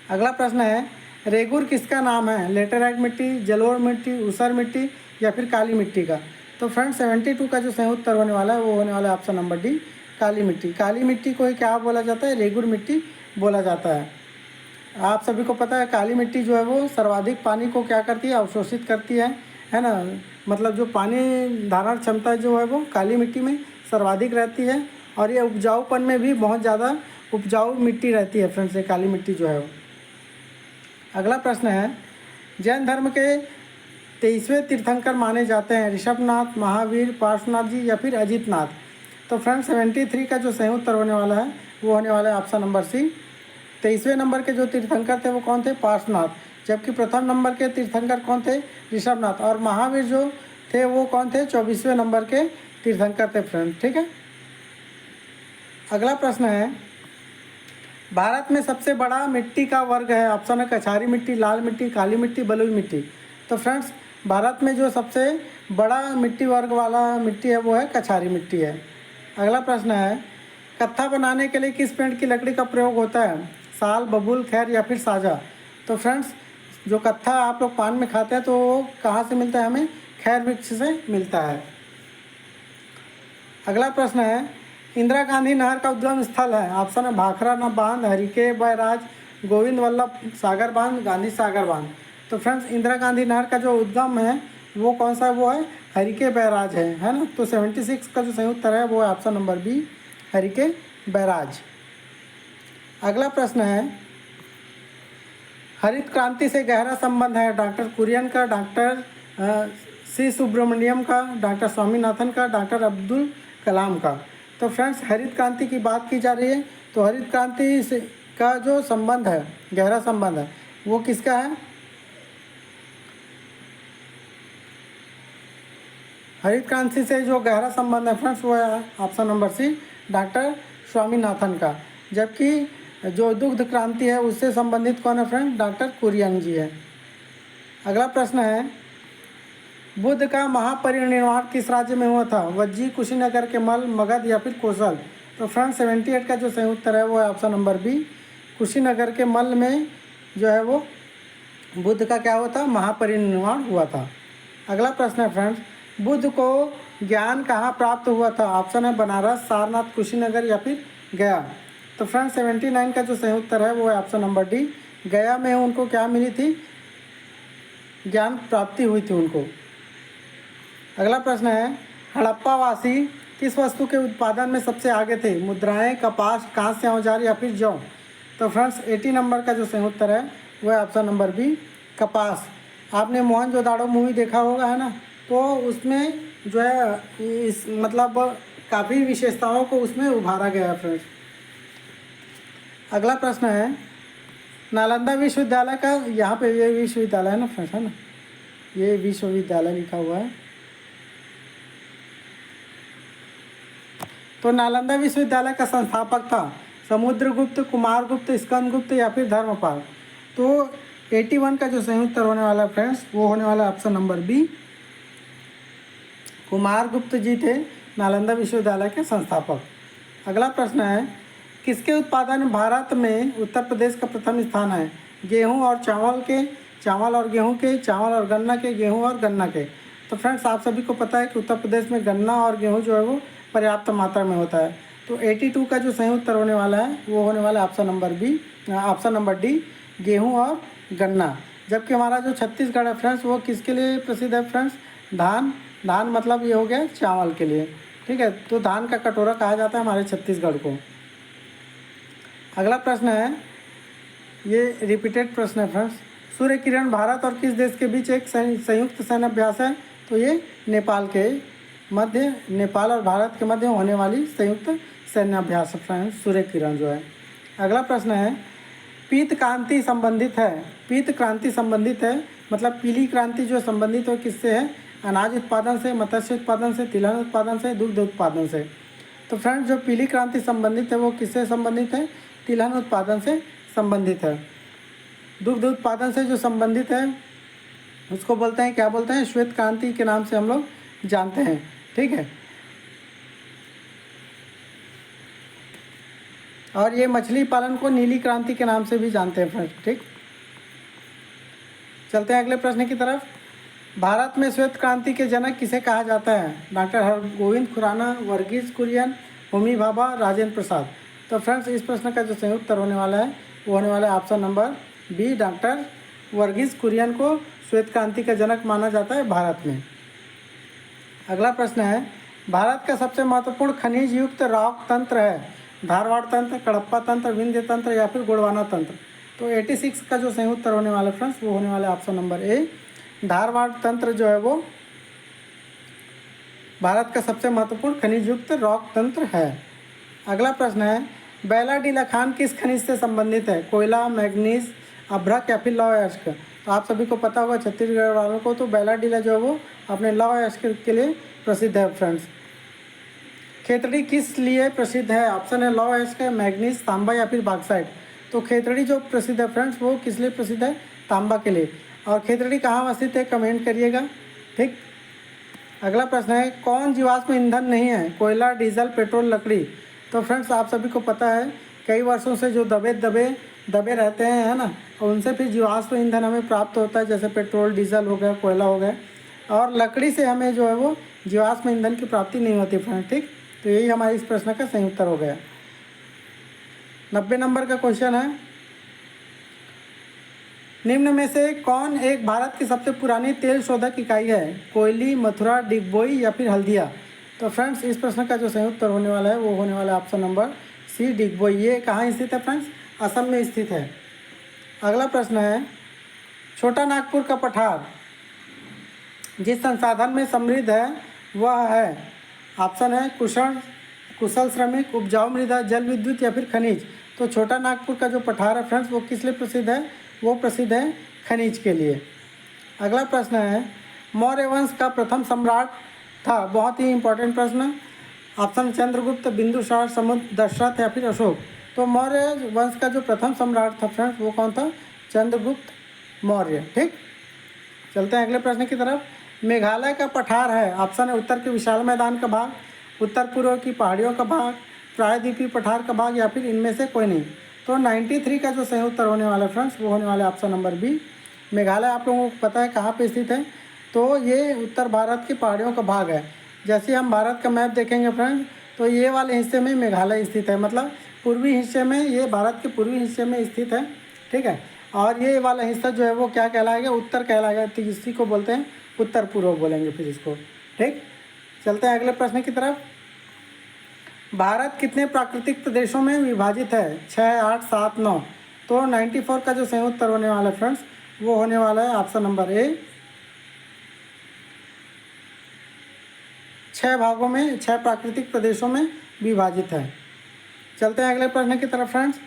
अगला प्रश्न है, रेगुर किसका नाम है, लेटेराइट मिट्टी, जलोढ़ मिट्टी, ऊसर मिट्टी या फिर काली मिट्टी का। तो फ्रेंड्स 72 का जो सही उत्तर होने वाला है वो होने वाला है ऑप्शन नंबर डी, काली मिट्टी। काली मिट्टी को ही क्या बोला जाता है, रेगुर मिट्टी बोला जाता है। आप सभी को पता है काली मिट्टी जो है वो सर्वाधिक पानी को क्या करती है, अवशोषित करती है ना। मतलब जो पानी धारण क्षमता जो है वो काली मिट्टी में सर्वाधिक रहती है, और ये उपजाऊपन में भी बहुत ज़्यादा उपजाऊ मिट्टी रहती है फ्रेंड्स, ये काली मिट्टी जो है वो। अगला प्रश्न है, जैन धर्म के 23वें तीर्थंकर माने जाते हैं ऋषभनाथ, महावीर, पार्श्वनाथ जी या फिर अजितनाथ। तो फ्रेंड्स 73 का जो सही उत्तर होने वाला है वो होने वाला है ऑप्शन नंबर सी। 23वें नंबर के जो तीर्थंकर थे वो कौन थे, पार्श्वनाथ। जबकि प्रथम नंबर के तीर्थंकर कौन थे, ऋषभनाथ। और महावीर जो थे वो कौन थे, 24वें नंबर के तीर्थंकर थे फ्रेंड्स, ठीक है। अगला प्रश्न है, भारत में सबसे बड़ा मिट्टी का वर्ग है, ऑप्शन है कछारी मिट्टी, लाल मिट्टी, काली मिट्टी, बलुई मिट्टी। तो फ्रेंड्स भारत में जो सबसे बड़ा मिट्टी वर्ग वाला मिट्टी है वो है कछारी मिट्टी है। अगला प्रश्न है, कत्था बनाने के लिए किस पेड़ की लकड़ी का प्रयोग होता है, साल, बबूल, खैर या फिर साजा। तो फ्रेंड्स जो कत्था आप लोग पान में खाते हैं तो वो कहाँ से मिलता है, हमें खैर वृक्ष से मिलता है। अगला प्रश्न है, इंदिरा गांधी नहर का उद्गम स्थल है, ऑप्शन है भाखरा न बांध, हरिके बैराज, गोविंद वल्लभ सागर बांध, गांधी सागर बांध। तो फ्रेंड्स इंदिरा गांधी नहर का जो उद्गम है वो कौन सा है, वो है हरिके बैराज है ना। तो 76 का जो सही उत्तर है वो है option number B, Harike barrage. अगला प्रश्न है, हरित क्रांति से गहरा संबंध है डॉक्टर कुरियन का, डॉक्टर सी सुब्रमण्यम का, डॉक्टर स्वामीनाथन का, डॉक्टर अब्दुल कलाम का। तो फ्रेंड्स हरित क्रांति की बात की जा रही है, तो हरित क्रांति से का जो संबंध है, गहरा संबंध है, वो किसका है, हरित क्रांति से जो गहरा संबंध है फ्रेंड्स वो है option number C, doctor Swaminathan का। जबकि जो दुग्ध क्रांति है उससे संबंधित कौन है फ्रेंड, डॉक्टर कुरियन जी है। अगला प्रश्न है, बुद्ध का महापरिनिर्वाण किस राज्य में हुआ था, वज्जी, कुशीनगर के मल, मगध या फिर कौशल। तो फ्रेंड्स 78 का जो सही उत्तर है वो है ऑप्शन नंबर बी, कुशीनगर के मल में जो है वो बुद्ध का क्या हुआ था, महापरिनिर्वाण हुआ था। अगला प्रश्न है फ्रेंड्स, बुद्ध को ज्ञान कहाँ प्राप्त हुआ था, ऑप्शन है बनारस, सारनाथ, कुशीनगर या फिर गया। तो फ्रेंड्स 79 का जो सही उत्तर है वो है ऑप्शन नंबर डी, गया में उनको क्या मिली थी, ज्ञान प्राप्ति हुई थी उनको। अगला प्रश्न है, हड़प्पावासी किस वस्तु के उत्पादन में सबसे आगे थे, मुद्राएं, कपास, कांस्य औजार या फिर जौ। तो फ्रेंड्स 80 नंबर का जो सही उत्तर है वो है ऑप्शन नंबर बी, कपास। आपने मोहनजोदाड़ो मूवी देखा होगा है ना, तो उसमें जो है इस मतलब काफ़ी विशेषताओं को उसमें उभारा गया है फ्रेंड्स। अगला प्रश्न है, नालंदा विश्वविद्यालय का, यहाँ पे ये विश्वविद्यालय है ना फ्रेंड्स, है ना, ये विश्वविद्यालय लिखा हुआ है। तो नालंदा विश्वविद्यालय का संस्थापक था समुद्रगुप्त, कुमारगुप्त, स्कंदगुप्त या फिर धर्मपाल। तो 81 का जो सही उत्तर होने वाला है फ्रेंड्स वो होने वाला है ऑप्शन नंबर बी, कुमारगुप्त जी थे नालंदा विश्वविद्यालय के संस्थापक। अगला प्रश्न है, किसके उत्पादन में भारत में उत्तर प्रदेश का प्रथम स्थान है, गेहूं और चावल के, चावल और गेहूं के, चावल और गन्ना के, गेहूं और गन्ना के। तो फ्रेंड्स आप सभी को पता है कि उत्तर प्रदेश में गन्ना और गेहूं जो है वो पर्याप्त मात्रा में होता है। तो 82 का जो सही उत्तर होने वाला है वो होने वाला है option number B, option number D, गेहूँ और गन्ना। जबकि हमारा जो छत्तीसगढ़ है फ्रेंड्स वो किसके लिए प्रसिद्ध है फ्रेंड्स, धान, धान मतलब ये हो गया चावल के लिए, ठीक है। तो धान का कटोरा कहा जाता है हमारे छत्तीसगढ़ को। अगला प्रश्न है, ये रिपीटेड प्रश्न है फ्रेंड्स, सूर्य किरण भारत और किस देश के बीच एक संयुक्त सैन्य अभ्यास है। तो ये नेपाल के मध्य, नेपाल और भारत के मध्य होने वाली संयुक्त सैन्य अभ्यास है फ्रेंड्स, सूर्य किरण जो है। अगला प्रश्न है, पीत क्रांति संबंधित है, पीत क्रांति संबंधित है मतलब पीली क्रांति जो संबंधित है किससे है, अनाज उत्पादन से, मत्स्य उत्पादन से, तिलहन उत्पादन से, दुग्ध उत्पादन से। तो फ्रेंड्स जो पीली क्रांति संबंधित है वो किससे संबंधित है, तिलहन उत्पादन से संबंधित है। दुग्ध उत्पादन से जो संबंधित है उसको बोलते हैं, क्या बोलते हैं, श्वेत क्रांति के नाम से हम लोग जानते हैं, ठीक है। और ये मछली पालन को नीली क्रांति के नाम से भी जानते हैं फ्रेंड्स, ठीक। चलते हैं अगले प्रश्न की तरफ। भारत में श्वेत क्रांति के जनक किसे कहा जाता है, डॉक्टर हरगोविंद खुराना, वर्गीज कुरियन, होमी भाभा, राजेंद्र प्रसाद। तो फ्रेंड्स इस प्रश्न का जो सही उत्तर होने वाला है वो होने वाला है option number B doctor Verghese Kurien को श्वेत क्रांति का जनक माना जाता है भारत में। अगला प्रश्न है, भारत का सबसे महत्वपूर्ण खनिज युक्त रॉक तंत्र है धारवाड़ तंत्र, कडप्पा तंत्र, विंध्य तंत्र या फिर गोंडवाना तंत्र। तो 86 का जो सही उत्तर होने वाला फ्रेंड्स वो होने वाला ऑप्शन नंबर ए, धारवाड़ तंत्र जो है वो भारत का सबसे महत्वपूर्ण खनिज युक्त रॉक तंत्र है। अगला प्रश्न है, बेला डी लखान किस खनिज से संबंधित है? कोयला, मैग्नीज, अभ्रक या फिर लौह अयस्क। तो आप सभी को पता होगा छत्तीसगढ़ वालों को, तो बेला डीला जो है वो अपने लौह अयस्क के लिए प्रसिद्ध है फ्रेंड्स। खेतड़ी किस लिए प्रसिद्ध है? ऑप्शन है लौह अयस्क, मैग्नीज, तांबा या फिर बॉक्साइट। तो खेतड़ी जो प्रसिद्ध है फ्रेंड्स वो किस लिए प्रसिद्ध है? तांबा के लिए। और खेतड़ी कहाँ स्थित है कमेंट करिएगा, ठीक। अगला प्रश्न है, कौन जीवाश्म ईंधन नहीं है? कोयला, डीजल, पेट्रोल, लकड़ी। तो फ्रेंड्स आप सभी को पता है कई वर्षों से जो दबे रहते हैं, है ना, और उनसे फिर जीवाश्म ईंधन हमें प्राप्त होता है, जैसे पेट्रोल, डीजल हो गया, कोयला हो गया, और लकड़ी से हमें जो है वो जीवाश्म ईंधन की प्राप्ति नहीं होती फ्रेंड्स, ठीक। तो यही हमारे इस प्रश्न का सही उत्तर हो गया। 90 नंबर का क्वेश्चन है, निम्न में से कौन एक भारत की सबसे पुरानी तेल शोधक इकाई है? कोयली, मथुरा, डिगबोई या फिर हल्दिया। तो फ्रेंड्स इस प्रश्न का जो सही उत्तर होने वाला है वो होने वाला है ऑप्शन नंबर सी, डिगबोई। ये कहाँ स्थित है फ्रेंड्स? असम में स्थित है। अगला प्रश्न है, छोटा नागपुर का पठार जिस संसाधन में समृद्ध है वह है, ऑप्शन है कुशल श्रमिक, उपजाऊ मृदा, जल विद्युत या फिर खनिज। तो छोटा नागपुर का जो पठार है फ्रेंड्स वो किस लिए प्रसिद्ध है? वो प्रसिद्ध है खनिज के लिए। अगला प्रश्न है, मौर्य वंश का प्रथम सम्राट था, बहुत ही इंपॉर्टेंट प्रश्न। ऑप्शन चंद्रगुप्त, बिंदुसार, समुद्र, दशरथ या फिर अशोक। तो मौर्य वंश का जो प्रथम सम्राट था फ्रेंड्स वो कौन था? चंद्रगुप्त मौर्य, ठीक। चलते हैं अगले प्रश्न की तरफ। मेघालय का पठार है, ऑप्शन है उत्तर के विशाल मैदान का भाग, उत्तर पूर्व की पहाड़ियों का भाग, प्रायद्वीपीय पठार का भाग या फिर इनमें से कोई नहीं। तो 93 का जो सही उत्तर होने वाला है फ्रेंड्स वो होने वाला है ऑप्शन नंबर बी। मेघालय आप लोगों को पता है कहाँ पे स्थित है? तो ये उत्तर भारत की पहाड़ियों का भाग है। जैसे हम भारत का मैप देखेंगे फ्रेंड्स तो ये वाले हिस्से में मेघालय स्थित है, मतलब पूर्वी हिस्से में, ये भारत के पूर्वी हिस्से में स्थित है, ठीक है। और ये वाला हिस्सा जो है वो क्या कहलाएगा? उत्तर कहलाएगा। तो इसी को बोलते हैं उत्तर पूर्व बोलेंगे फिर इसको, ठीक। चलते हैं अगले प्रश्न की तरफ। भारत कितने प्राकृतिक प्रदेशों में विभाजित है? 6, 8, 7, 9। तो 94 का जो सही उत्तर होने वाला है फ्रेंड्स वो होने वाला है ऑप्शन नंबर ए, 6 भागों में, 6 प्राकृतिक प्रदेशों में विभाजित है। चलते हैं अगले प्रश्न की तरफ फ्रेंड्स।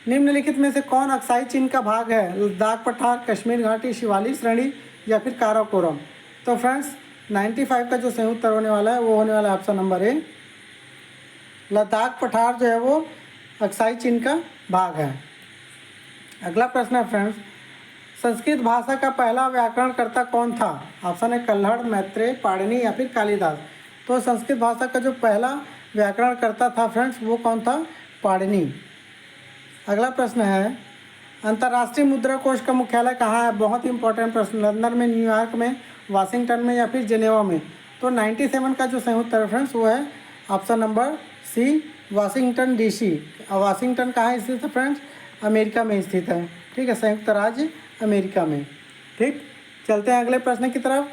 निम्नलिखित में से कौन अक्साई चीन का भाग है? लद्दाख पठार, कश्मीर घाटी, शिवालिक श्रेणी या फिर काराकोरम। तो फ्रेंड्स 95 का जो सही उत्तर होने वाला है वो होने वाला है ऑप्शन नंबर ए, लद्दाख पठार जो है वो अक्साई चीन का भाग है। अगला प्रश्न है फ्रेंड्स, संस्कृत भाषा का पहला व्याकरणकर्ता कौन था? ऑप्शन है कल्हड़, मैत्रेय, पाणिनि या फिर कालिदास। तो संस्कृत भाषा का जो पहला व्याकरणकर्ता था फ्रेंड्स वो कौन था? पाणिनि। अगला प्रश्न है, अंतर्राष्ट्रीय मुद्रा कोष का मुख्यालय कहाँ है? बहुत ही इंपॉर्टेंट प्रश्न। लंदन में, न्यूयॉर्क में, वाशिंगटन में या फिर जेनेवा में। तो 97 का जो सही उत्तर है फ्रेंड्स वो है option number C, Washington DC. Washington कहाँ स्थित है फ्रेंड्स? अमेरिका में स्थित है, ठीक है, संयुक्त राज्य अमेरिका में, ठीक। चलते हैं अगले प्रश्न की तरफ।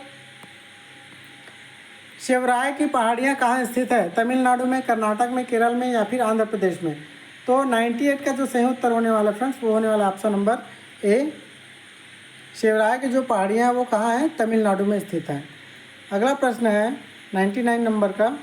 शिवराय की पहाड़ियाँ कहाँ स्थित है? तमिलनाडु में, कर्नाटक में, केरल में या फिर आंध्र प्रदेश में। तो 98 का जो सही उत्तर होने वाला फ्रेंड्स वो होने वाला ऑप्शन नंबर ए, शिवराय की जो पहाड़ियाँ वो कहाँ हैं? तमिलनाडु में स्थित हैं। अगला प्रश्न है 99 नंबर का,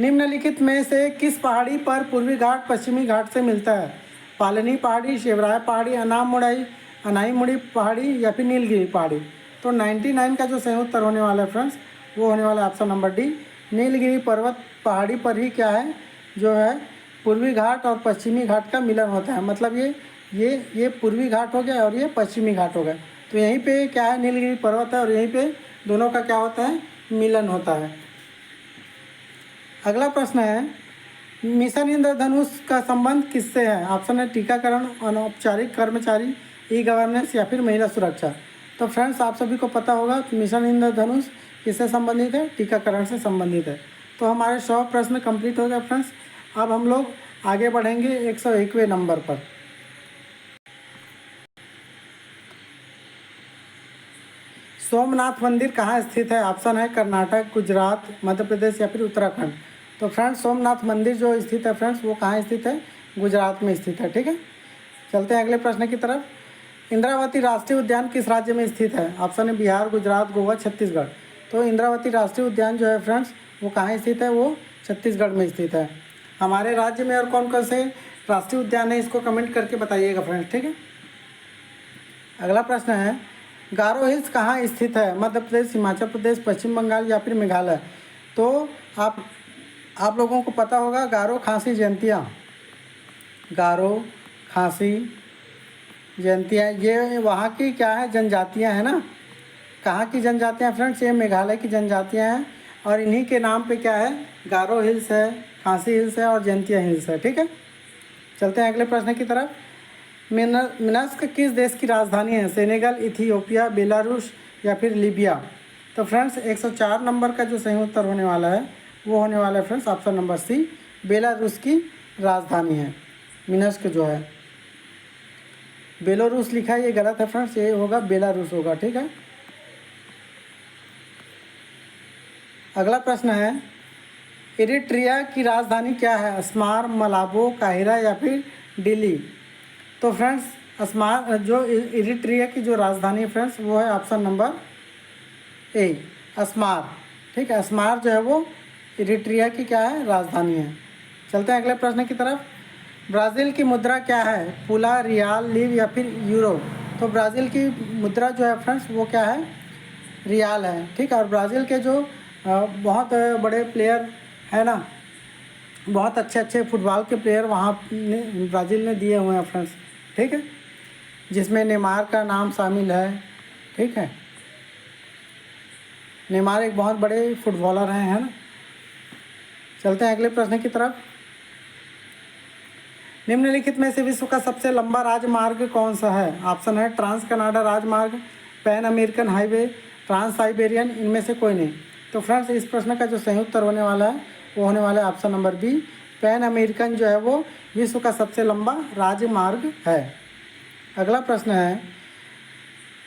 निम्नलिखित में से किस पहाड़ी पर पूर्वी घाट पश्चिमी घाट से मिलता है? पालनी पहाड़ी, शिवराय पहाड़ी, अनाईमुड़ी पहाड़ी या फिर नीलगिरी पहाड़ी। तो 99 का जो सही उत्तर होने वाला है फ्रेंड्स वो होने वाला है ऑप्शन नंबर डी, नीलगिरी पर्वत पहाड़ी पर ही क्या है जो है पूर्वी घाट और पश्चिमी घाट का मिलन होता है। मतलब ये पूर्वी घाट हो गया और ये पश्चिमी घाट हो गया। तो यहीं पे क्या है, नीलगिरी पर्वत है और यहीं पे दोनों का क्या होता है? मिलन होता है। अगला प्रश्न है, मिशन इंद्रधनुष का संबंध किससे है? ऑप्शन है टीकाकरण, अनौपचारिक कर्मचारी, ई गवर्नेंस या फिर महिला सुरक्षा। तो फ्रेंड्स आप सभी को पता होगा मिशन इंद्रधनुष किससे संबंधित है? टीकाकरण से संबंधित है। तो हमारे 100 प्रश्न कंप्लीट हो गए फ्रेंड्स। अब हम लोग आगे बढ़ेंगे 101वें नंबर पर। सोमनाथ मंदिर कहाँ स्थित है? ऑप्शन है कर्नाटक, गुजरात, मध्य प्रदेश या फिर उत्तराखंड। तो फ्रेंड्स सोमनाथ मंदिर जो स्थित है फ्रेंड्स वो कहाँ स्थित है? गुजरात में स्थित है। ठीक है, चलते हैं अगले प्रश्न की तरफ। इंद्रावती राष्ट्रीय उद्यान किस राज्य में स्थित है? ऑप्शन है बिहार, गुजरात, गोवा, छत्तीसगढ़। तो इंद्रावती राष्ट्रीय उद्यान जो है फ्रेंड्स वो कहाँ स्थित है? वो छत्तीसगढ़ में स्थित है। हमारे राज्य में और कौन कौन से राष्ट्रीय उद्यान है इसको कमेंट करके बताइएगा फ्रेंड्स। ठीक है, अगला प्रश्न है गारो हिल्स कहाँ स्थित है? मध्य प्रदेश, हिमाचल प्रदेश, पश्चिम बंगाल या फिर मेघालय। तो आप लोगों को पता होगा गारो खासी जयंतियाँ, गारो खासी जयंतियाँ ये वहाँ की क्या है? जनजातियाँ हैं ना। कहाँ की जनजातियाँ फ्रेंड्स? ये मेघालय की जनजातियाँ हैं और इन्हीं के नाम पे क्या है? गारो हिल्स है, खासी हिल्स है और जयंतिया हिल्स है। ठीक है, चलते हैं अगले प्रश्न की तरफ। मिनस्क किस देश की राजधानी है? सेनेगल, इथियोपिया, बेलारूस या फिर लीबिया। तो फ्रेंड्स 104 नंबर का जो सही उत्तर होने वाला है वो होने वाला है friends option number C, Belarus की राजधानी है मिनस्क जो है। बेलारूस लिखा है ये गलत है फ्रेंड्स, ये होगा बेलारूस होगा। ठीक है, अगला प्रश्न है इरिट्रिया की राजधानी क्या है? अस्मार, मलाबो, काहिरा या फिर दिल्ली। तो फ्रेंड्स अस्मार जो इरिट्रिया की जो राजधानी है फ्रेंड्स वो है ऑप्शन नंबर ए, अस्मार। ठीक है, अस्मार जो है वो इरिट्रिया की क्या है? राजधानी है। चलते हैं अगले प्रश्न की तरफ। ब्राज़ील की मुद्रा क्या है? पुला, रियाल, लीव या फिर यूरो। तो ब्राज़ील की मुद्रा जो है फ्रेंड्स वो क्या है? रियाल है। ठीक है, और ब्राज़ील के जो बहुत बड़े प्लेयर है ना, बहुत अच्छे अच्छे फुटबॉल के प्लेयर वहाँ ब्राज़ील ने दिए हुए हैं फ्रेंड्स। ठीक है, जिसमें नेमार का नाम शामिल है। ठीक है, नेमार एक बहुत बड़े फुटबॉलर हैं, है ना। चलते हैं अगले प्रश्न की तरफ। निम्नलिखित में से विश्व का सबसे लंबा राजमार्ग कौन सा है? ऑप्शन है ट्रांस कनाडा राजमार्ग, Pan American highway, trans Siberian, इनमें से कोई नहीं। तो फ्रेंड्स इस प्रश्न का जो सही उत्तर होने वाला है वो होने वाला है option number B, Pan American जो है वो विश्व का सबसे लंबा राजमार्ग है। अगला प्रश्न है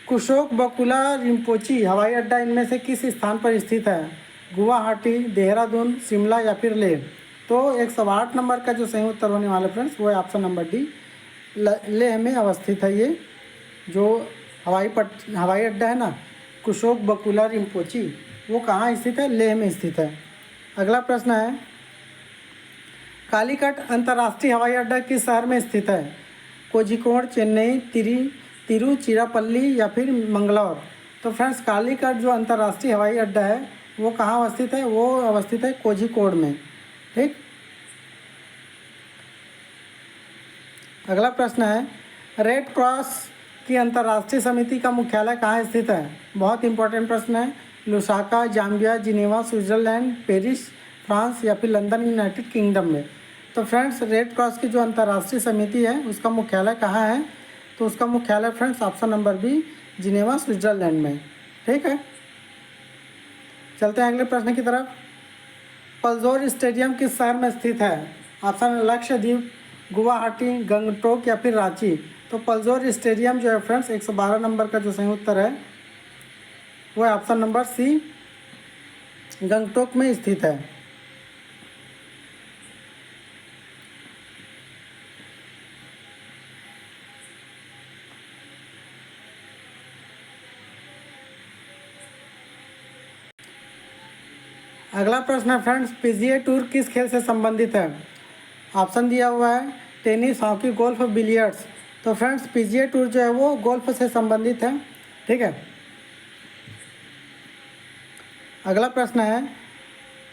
कुशोक बकुला रिम्पोची हवाई अड्डा इनमें से किस स्थान पर स्थित है? गुवाहाटी, देहरादून, शिमला या फिर लेह। तो 108 नंबर का जो सही उत्तर होने वाला फ्रेंड्स वो है ऑप्शन नंबर डी, लेह में अवस्थित है। ये जो हवाई अड्डा है ना कुशोक बकुला रिम्पोची वो कहाँ स्थित है? लेह में स्थित है। अगला प्रश्न है कालीकट अंतर्राष्ट्रीय हवाई अड्डा किस शहर में स्थित है? कोझिकोड, चेन्नई, तिरुचिरापल्ली या फिर मंगलौर। तो फ्रेंड्स कालीकट जो अंतर्राष्ट्रीय हवाई अड्डा है वो कहाँ अवस्थित है? वो अवस्थित है कोझिकोड में। ठीक, अगला प्रश्न है रेड क्रॉस की अंतर्राष्ट्रीय समिति का मुख्यालय कहाँ स्थित है? बहुत इंपॉर्टेंट प्रश्न है। Lusaka, Zambia, Geneva, Switzerland, Paris France या फिर लंदन यूनाइटेड किंगडम में। तो फ्रेंड्स रेड क्रॉस की जो अंतर्राष्ट्रीय समिति है उसका मुख्यालय कहाँ है? तो उसका मुख्यालय friends option number B, Geneva Switzerland में। ठीक है, चलते हैं अगले प्रश्न की तरफ। पल्जोर स्टेडियम किस शहर में स्थित है? ऑप्शन लक्षद्वीप, गुवाहाटी, गंगटोक या फिर रांची। तो पल्जोर स्टेडियम जो है फ्रेंड्स 112 नंबर का जो सही उत्तर है वो है ऑप्शन नंबर सी, गंगटोक में स्थित है। अगला प्रश्न है फ्रेंड्स पीजीए टूर किस खेल से संबंधित है? ऑप्शन दिया हुआ है टेनिस, हॉकी, गोल्फ, बिलियर्ड्स। तो फ्रेंड्स पीजीए टूर जो है वो गोल्फ से संबंधित है। ठीक है, अगला प्रश्न है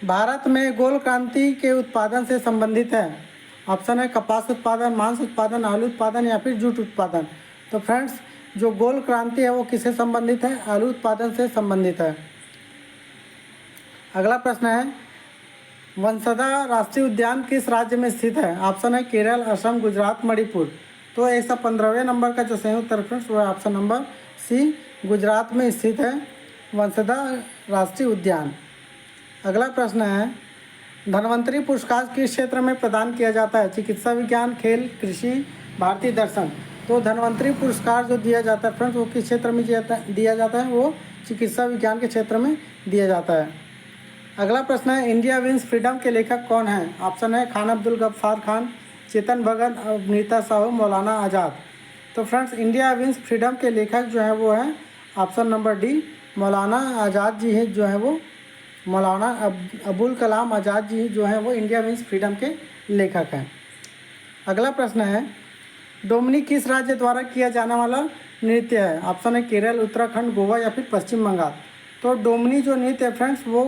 भारत में गोल क्रांति के उत्पादन से संबंधित है। ऑप्शन है कपास उत्पादन, मांस उत्पादन, आलू उत्पादन या फिर जूट उत्पादन। तो फ्रेंड्स जो गोल क्रांति है वो किससे संबंधित है? आलू उत्पादन से संबंधित है। अगला प्रश्न है वंसदा राष्ट्रीय उद्यान किस राज्य में स्थित है? ऑप्शन है केरल, असम, गुजरात, मणिपुर। तो 115वें नंबर का जो सही उत्तर फ्रेंड्स वो है ऑप्शन नंबर सी, गुजरात में स्थित है वंसदा राष्ट्रीय उद्यान। अगला प्रश्न है धन्वंतरी पुरस्कार किस क्षेत्र में प्रदान किया जाता है? चिकित्सा विज्ञान, खेल, कृषि, भारतीय दर्शन। तो धन्वंतरी पुरस्कार जो दिया जाता है फ्रेंड्स वो किस क्षेत्र में दिया जाता है? वो चिकित्सा विज्ञान के क्षेत्र में दिया जाता है। अगला प्रश्न है, इंडिया विंस फ्रीडम के लेखक कौन है? ऑप्शन है खान अब्दुल गफ्फार खान, चेतन भगत, अनीता साहू, मौलाना आज़ाद। तो फ्रेंड्स इंडिया विंस फ्रीडम के लेखक जो है वो है ऑप्शन नंबर डी, मौलाना आज़ाद जी हैं जो है वो मौलाना अबुल कलाम आज़ाद जी जो हैं वो इंडिया विंस फ्रीडम के लेखक हैं। अगला प्रश्न है, डोमनी किस राज्य द्वारा किया जाने वाला नृत्य है? ऑप्शन है केरल, उत्तराखंड, गोवा या फिर पश्चिम बंगाल। तो डोमनी जो नृत्य है फ्रेंड्स वो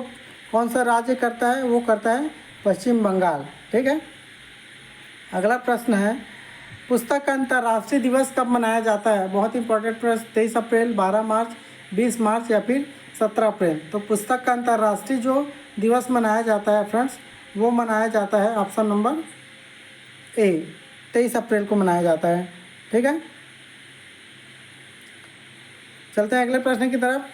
कौन सा राज्य करता है? वो करता है पश्चिम बंगाल। ठीक है। अगला प्रश्न है, पुस्तक का अंतर्राष्ट्रीय दिवस कब मनाया जाता है? बहुत इंपॉर्टेंट प्रश्न। 23 अप्रैल, 12 मार्च, 20 मार्च या फिर 17 अप्रैल। तो पुस्तक का अंतर्राष्ट्रीय जो दिवस मनाया जाता है फ्रेंड्स वो मनाया जाता है ऑप्शन नंबर ए, 23 अप्रैल को मनाया जाता है। ठीक है। चलते हैं अगले प्रश्न की तरफ।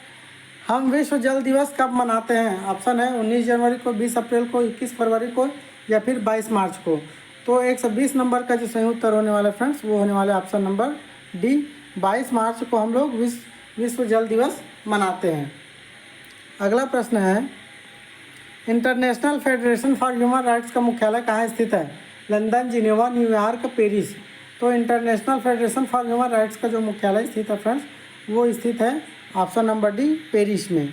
हम विश्व जल दिवस कब मनाते हैं? ऑप्शन है 19 जनवरी को, 20 अप्रैल को, 21 फरवरी को या फिर 22 मार्च को। तो 120 नंबर का जो सही उत्तर होने वाला है फ्रेंड्स वो होने वाला है ऑप्शन नंबर डी, 22 मार्च को हम लोग विश्व जल दिवस मनाते हैं। अगला प्रश्न है, International Federation for Human Rights का मुख्यालय कहाँ स्थित है? London, Geneva, New York, Paris. तो International Federation for Human Rights का जो मुख्यालय स्थित है फ्रेंड्स वो स्थित है ऑप्शन नंबर डी, पेरिस में।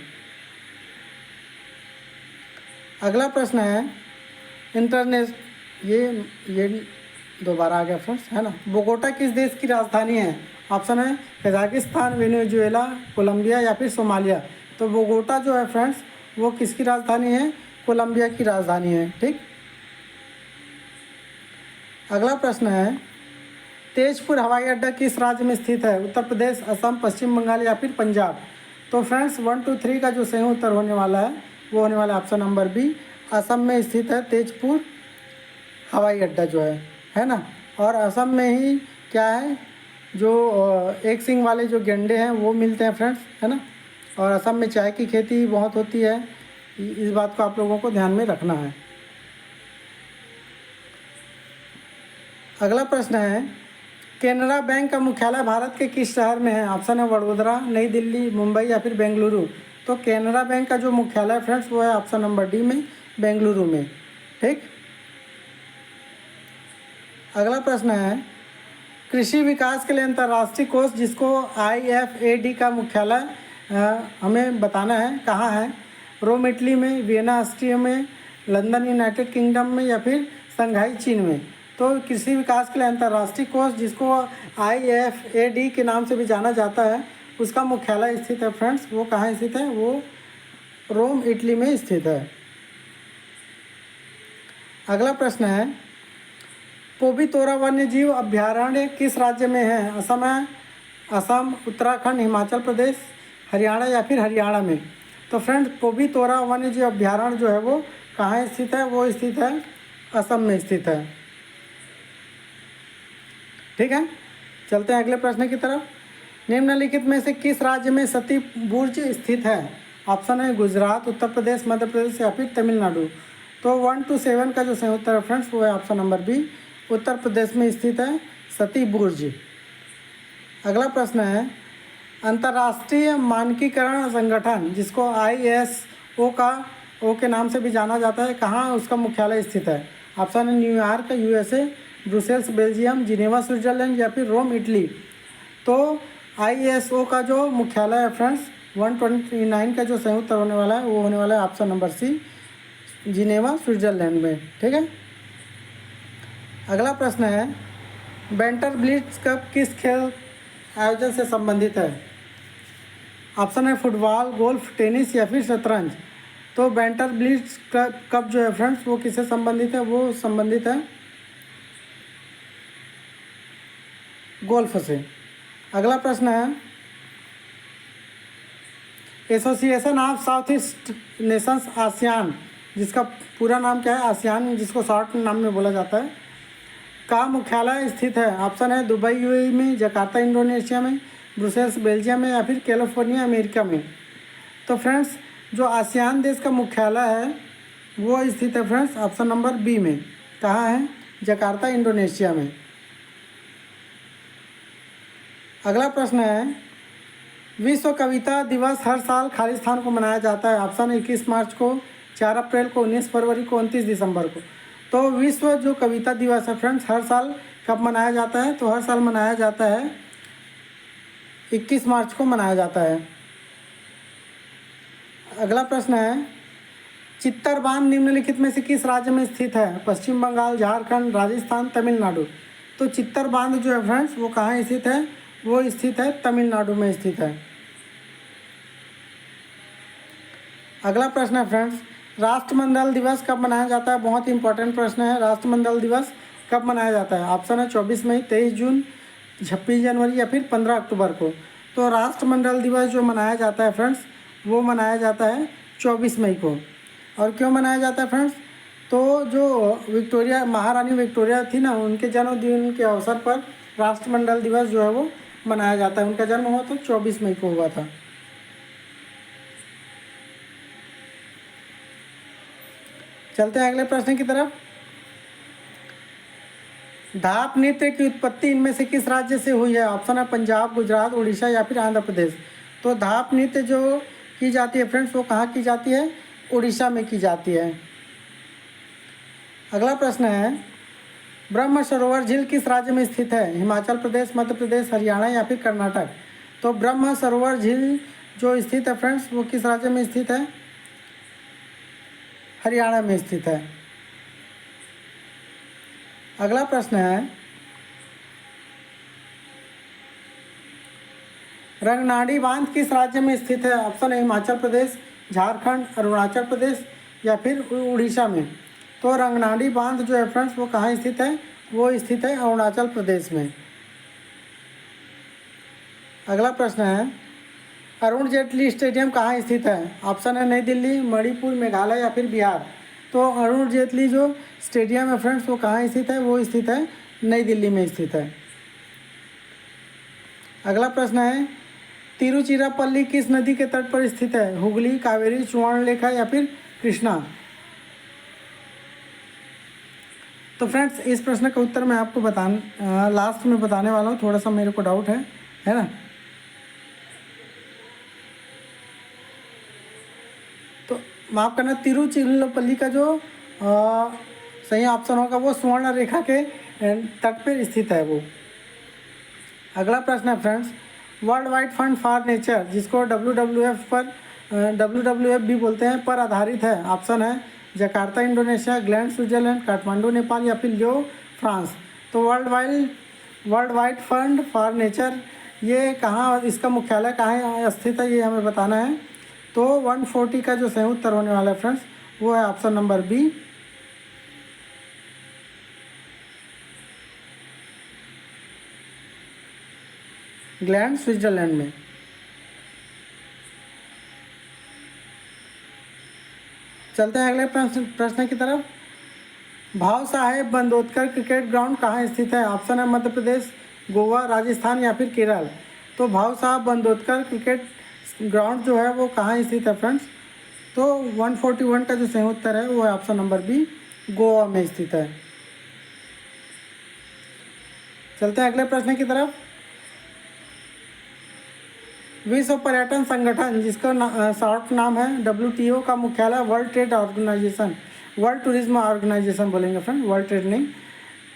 अगला प्रश्न है, ये दोबारा आ गया फ्रेंड्स, है ना। बोगोटा किस देश की राजधानी है? ऑप्शन है कजाकिस्तान, वेनेजुएला, कोलंबिया या फिर सोमालिया। तो बोगोटा जो है फ्रेंड्स वो किसकी राजधानी है? कोलंबिया की राजधानी है। ठीक। अगला प्रश्न है, तेजपुर हवाई अड्डा किस राज्य में स्थित है? उत्तर प्रदेश, असम, पश्चिम बंगाल या फिर पंजाब। तो फ्रेंड्स 1, 2, 3 का जो सही उत्तर होने वाला है वो होने वाला है ऑप्शन नंबर बी, असम में स्थित है तेजपुर हवाई अड्डा जो है ना। और असम में ही क्या है, जो एक सिंग वाले जो गेंडे हैं वो मिलते हैं फ्रेंड्स, है ना। और असम में चाय की खेती बहुत होती है, इस बात को आप लोगों को ध्यान में रखना है। अगला प्रश्न है, केनरा बैंक का मुख्यालय भारत के किस शहर में है? ऑप्शन है वडोदरा, नई दिल्ली, मुंबई या फिर बेंगलुरु। तो केनरा बैंक का जो मुख्यालय फ्रेंड्स वो है ऑप्शन नंबर डी में, बेंगलुरु में। ठीक। अगला प्रश्न है, कृषि विकास के लिए अंतर्राष्ट्रीय कोष जिसको IFAD का मुख्यालय हमें बताना है कहाँ है? रोम इटली में, वियना ऑस्ट्रिया में, लंदन यूनाइटेड किंगडम में या फिर शंघाई चीन में। तो कृषि विकास के लिए अंतर्राष्ट्रीय कोष जिसको IFAD के नाम से भी जाना जाता है उसका मुख्यालय स्थित है फ्रेंड्स वो कहाँ स्थित है? वो रोम इटली में स्थित है। अगला प्रश्न है, पोबीतोरा वन्य जीव अभ्यारण्य किस राज्य में है? असम है, असम, उत्तराखंड, हिमाचल प्रदेश, हरियाणा या फिर हरियाणा में। तो फ्रेंड्स पोबीतोरा वन्य जीव अभ्यारण्य जो है वो कहाँ स्थित है? वो स्थित है असम में स्थित है। ठीक है। चलते हैं अगले प्रश्न की तरफ। निम्नलिखित में से किस राज्य में सती बुर्ज स्थित है? ऑप्शन है गुजरात, उत्तर प्रदेश, मध्य प्रदेश या फिर तमिलनाडु। तो 1 to 7 का जो सही उत्तर है फ्रेंड्स वो है option number B, Uttar Pradesh में स्थित है सती बुर्ज। अगला प्रश्न है, अंतर्राष्ट्रीय मानकीकरण संगठन जिसको ISO के नाम से भी जाना जाता है कहाँ उसका मुख्यालय स्थित है? ऑप्शन है New York USA, Brussels Belgium, Geneva Switzerland या फिर रोम इटली। तो ISO का जो मुख्यालय है फ्रेंड्स 129 का जो सही उत्तर होने वाला है वो होने वाला है option number C, Geneva Switzerland में। ठीक है। अगला प्रश्न है, बेंटर ब्लिट्ज कप किस खेल आयोजन से संबंधित है? ऑप्शन है फुटबॉल, गोल्फ, टेनिस या फिर शतरंज। तो बेंटर ब्लिट्ज कप जो है फ्रेंड्स वो किससे संबंधित है? वो संबंधित है गोल्फ से। अगला प्रश्न है, association of south east Nations ASEAN जिसका पूरा नाम क्या है? आसियान जिसको शॉर्ट नाम में बोला जाता है का मुख्यालय स्थित है? ऑप्शन है दुबई UAE में, जकार्ता इंडोनेशिया में, ब्रुसेल्स बेल्जियम में या फिर कैलिफोर्निया अमेरिका में। तो फ्रेंड्स जो आसियान देश का मुख्यालय है वो स्थित है फ्रेंड्स ऑप्शन नंबर बी में। कहाँ है? जकार्ता, इंडोनेशिया में। अगला प्रश्न है, विश्व कविता दिवस हर साल खालिस्तान को मनाया जाता है। ऑप्शन 21 मार्च को, 4 अप्रैल को, 19 फरवरी को, 29 दिसंबर को। तो विश्व जो कविता दिवस है फ्रेंड्स हर साल कब मनाया जाता है? तो हर साल मनाया जाता है 21 मार्च को मनाया जाता है। अगला प्रश्न है, चित्तर बांध निम्नलिखित में से किस राज्य में स्थित है? पश्चिम बंगाल, झारखंड, राजस्थान, तमिलनाडु। तो चित्तर बांध जो है फ्रेंड्स वो कहाँ स्थित है? वो स्थित है तमिलनाडु में स्थित है। अगला प्रश्न है फ्रेंड्स, राष्ट्रमंडल दिवस कब मनाया जाता है? बहुत इंपॉर्टेंट प्रश्न है। राष्ट्रमंडल दिवस कब मनाया जाता है? ऑप्शन है 24 मई, 23 जून, 26 जनवरी या फिर 15 अक्टूबर को। तो राष्ट्रमंडल दिवस जो मनाया जाता है फ्रेंड्स वो मनाया जाता है 24 मई को। और क्यों मनाया जाता है फ्रेंड्स? तो जो विक्टोरिया, महारानी विक्टोरिया थी ना, उनके जन्मदिन के अवसर पर राष्ट्रमंडल दिवस जो है वो मनाया जाता है। उनका जन्म हुआ तो 24 मई को हुआ था। चलते हैं अगले प्रश्न की तरफ। धाप नृत्य की उत्पत्ति इनमें से किस राज्य से हुई है? ऑप्शन है पंजाब, गुजरात, उड़ीसा या फिर आंध्र प्रदेश। तो धाप नृत्य जो की जाती है फ्रेंड्स वो कहाँ की जाती है? उड़ीसा में की जाती है। अगला प्रश्न है, ब्रह्म सरोवर झील किस राज्य में स्थित है? हिमाचल प्रदेश, मध्य प्रदेश, हरियाणा या फिर कर्नाटक। तो ब्रह्म सरोवर झील जो स्थित है फ्रेंड्स वो किस राज्य में स्थित है? हरियाणा में स्थित है। अगला प्रश्न है, रंगनाड़ी बांध किस राज्य में स्थित है? ऑप्शन है हिमाचल प्रदेश, झारखंड, अरुणाचल प्रदेश या फिर उड़ीसा में। तो रंगनाड़ी बांध जो है फ्रेंड्स वो कहाँ स्थित है? वो स्थित है अरुणाचल प्रदेश में। अगला प्रश्न है, अरुण जेटली स्टेडियम कहाँ स्थित है? ऑप्शन है नई दिल्ली, मणिपुर, मेघालय या फिर बिहार। तो अरुण जेटली जो स्टेडियम है फ्रेंड्स वो कहाँ स्थित है? वो स्थित है नई दिल्ली में स्थित है। अगला प्रश्न है, तिरुचिरापल्ली किस नदी के तट पर स्थित है? हुगली, कावेरी, सुवर्णरेखा या फिर कृष्णा। तो फ्रेंड्स इस प्रश्न का उत्तर मैं आपको लास्ट में बताने वाला हूँ। थोड़ा सा मेरे को डाउट है ना। तो माफ़ करना, तिरुचिरापल्ली का जो सही ऑप्शन होगा वो सुवर्ण रेखा के तट पर स्थित है वो। अगला प्रश्न है friends, world wide fund for nature जिसको WWF भी बोलते हैं पर आधारित है। ऑप्शन है Jakarta Indonesia, gland Switzerland, Kathmandu Nepal या फिर लियो फ्रांस। तो world wide fund for nature ये कहाँ, इसका मुख्यालय कहाँ स्थित है ये हमें बताना है। तो 140 का जो सही उत्तर होने वाला है फ्रेंड्स वो है option number B. Gland Switzerland में। चलते हैं अगले प्रश्न की तरफ। भाव साहेब बंदोदकर क्रिकेट ग्राउंड कहाँ स्थित है? ऑप्शन है मध्य प्रदेश, गोवा, राजस्थान या फिर केरल। तो भाव साहब बंदोदकर क्रिकेट ग्राउंड जो है वो कहाँ स्थित है फ्रेंड्स? तो 141 का जो सही उत्तर है वो है ऑप्शन नंबर बी, गोवा में स्थित है। चलते हैं अगले प्रश्न की तरफ। विश्व पर्यटन संगठन जिसका शॉर्ट नाम है WTO का मुख्यालय world trade organisation, world tourism organisation बोलेंगे फ्रेंड, वर्ल्ड ट्रेड नहीं,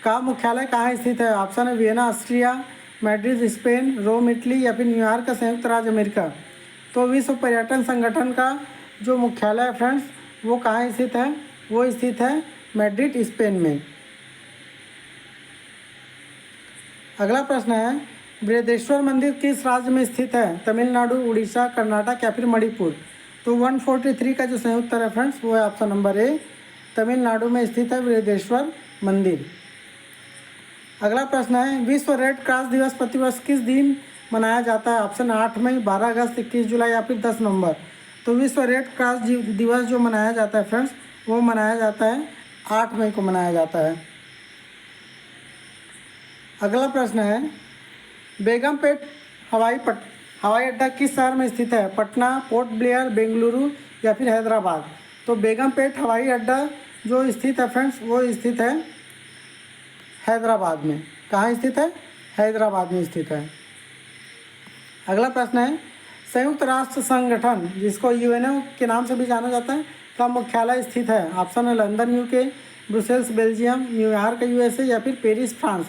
का मुख्यालय कहाँ स्थित है? ऑप्शन है Vienna Austria, Madrid Spain, Rome Italy या फिर न्यूयॉर्क का संयुक्त राज्य अमेरिका। तो विश्व पर्यटन संगठन का जो मुख्यालय है फ्रेंड्स वो कहाँ स्थित है? वो स्थित है मैड्रिड स्पेन में। अगला प्रश्न है, बृहदेश्वर मंदिर किस राज्य में स्थित है? तमिलनाडु, उड़ीसा, कर्नाटक या फिर मणिपुर। तो 143 का जो सही उत्तर है फ्रेंड्स वो है ऑप्शन नंबर ए, तमिलनाडु में स्थित है बृहदेश्वर मंदिर। अगला प्रश्न है, विश्व रेड क्रॉस दिवस प्रतिवर्ष किस दिन मनाया जाता है? ऑप्शन 8 मई, 12 अगस्त, 21 जुलाई या फिर 10 नवंबर। तो विश्व रेड क्रॉस दिवस जो मनाया जाता है फ्रेंड्स वो मनाया जाता है 8 मई को मनाया जाता है। अगला प्रश्न है, बेगमपेट हवाई अड्डा किस शहर में स्थित है? पटना, पोर्ट ब्लेयर, बेंगलुरु या फिर हैदराबाद। तो बेगमपेट हवाई अड्डा जो स्थित है फ्रेंड्स, वो स्थित है हैदराबाद में। कहाँ स्थित है? हैदराबाद में स्थित है। अगला प्रश्न है, संयुक्त राष्ट्र संगठन जिसको यूएनओ के नाम से भी जाना जाता है का मुख्यालय स्थित है। ऑप्शन है London UK, Brussels Belgium, New York USA या फिर पेरिस फ्रांस।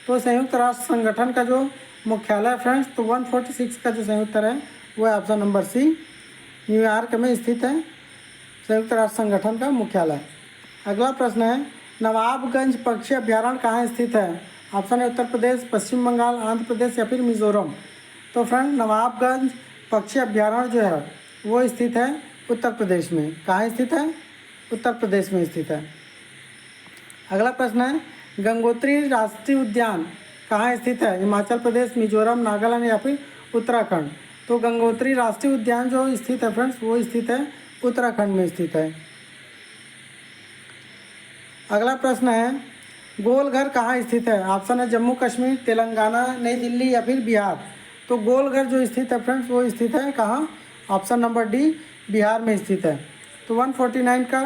तो संयुक्त राष्ट्र संगठन का जो मुख्यालय फ्रेंड्स, तो 146 का जो सही उत्तर है वो है ऑप्शन नंबर सी, न्यूयॉर्क में स्थित है संयुक्त राष्ट्र संगठन का मुख्यालय। अगला प्रश्न है, नवाबगंज पक्षी अभ्यारण्य कहाँ स्थित है। ऑप्शन है उत्तर प्रदेश, पश्चिम बंगाल, आंध्र प्रदेश या फिर मिजोरम। तो फ्रेंड नवाबगंज पक्षी अभ्यारण्य जो है वो स्थित है उत्तर प्रदेश में। कहाँ स्थित है? उत्तर प्रदेश में स्थित है। अगला प्रश्न है, गंगोत्री राष्ट्रीय उद्यान कहाँ स्थित है। हिमाचल प्रदेश, मिजोरम, नागालैंड या फिर उत्तराखंड। तो गंगोत्री राष्ट्रीय उद्यान जो स्थित है फ्रेंड्स, वो स्थित है उत्तराखंड में स्थित है। अगला प्रश्न है, गोलघर कहाँ स्थित है। ऑप्शन है जम्मू कश्मीर, तेलंगाना, नई दिल्ली या फिर बिहार। तो गोलघर जो स्थित है फ्रेंड्स, वो स्थित है कहाँ? ऑप्शन नंबर डी, बिहार में स्थित है। तो 149 का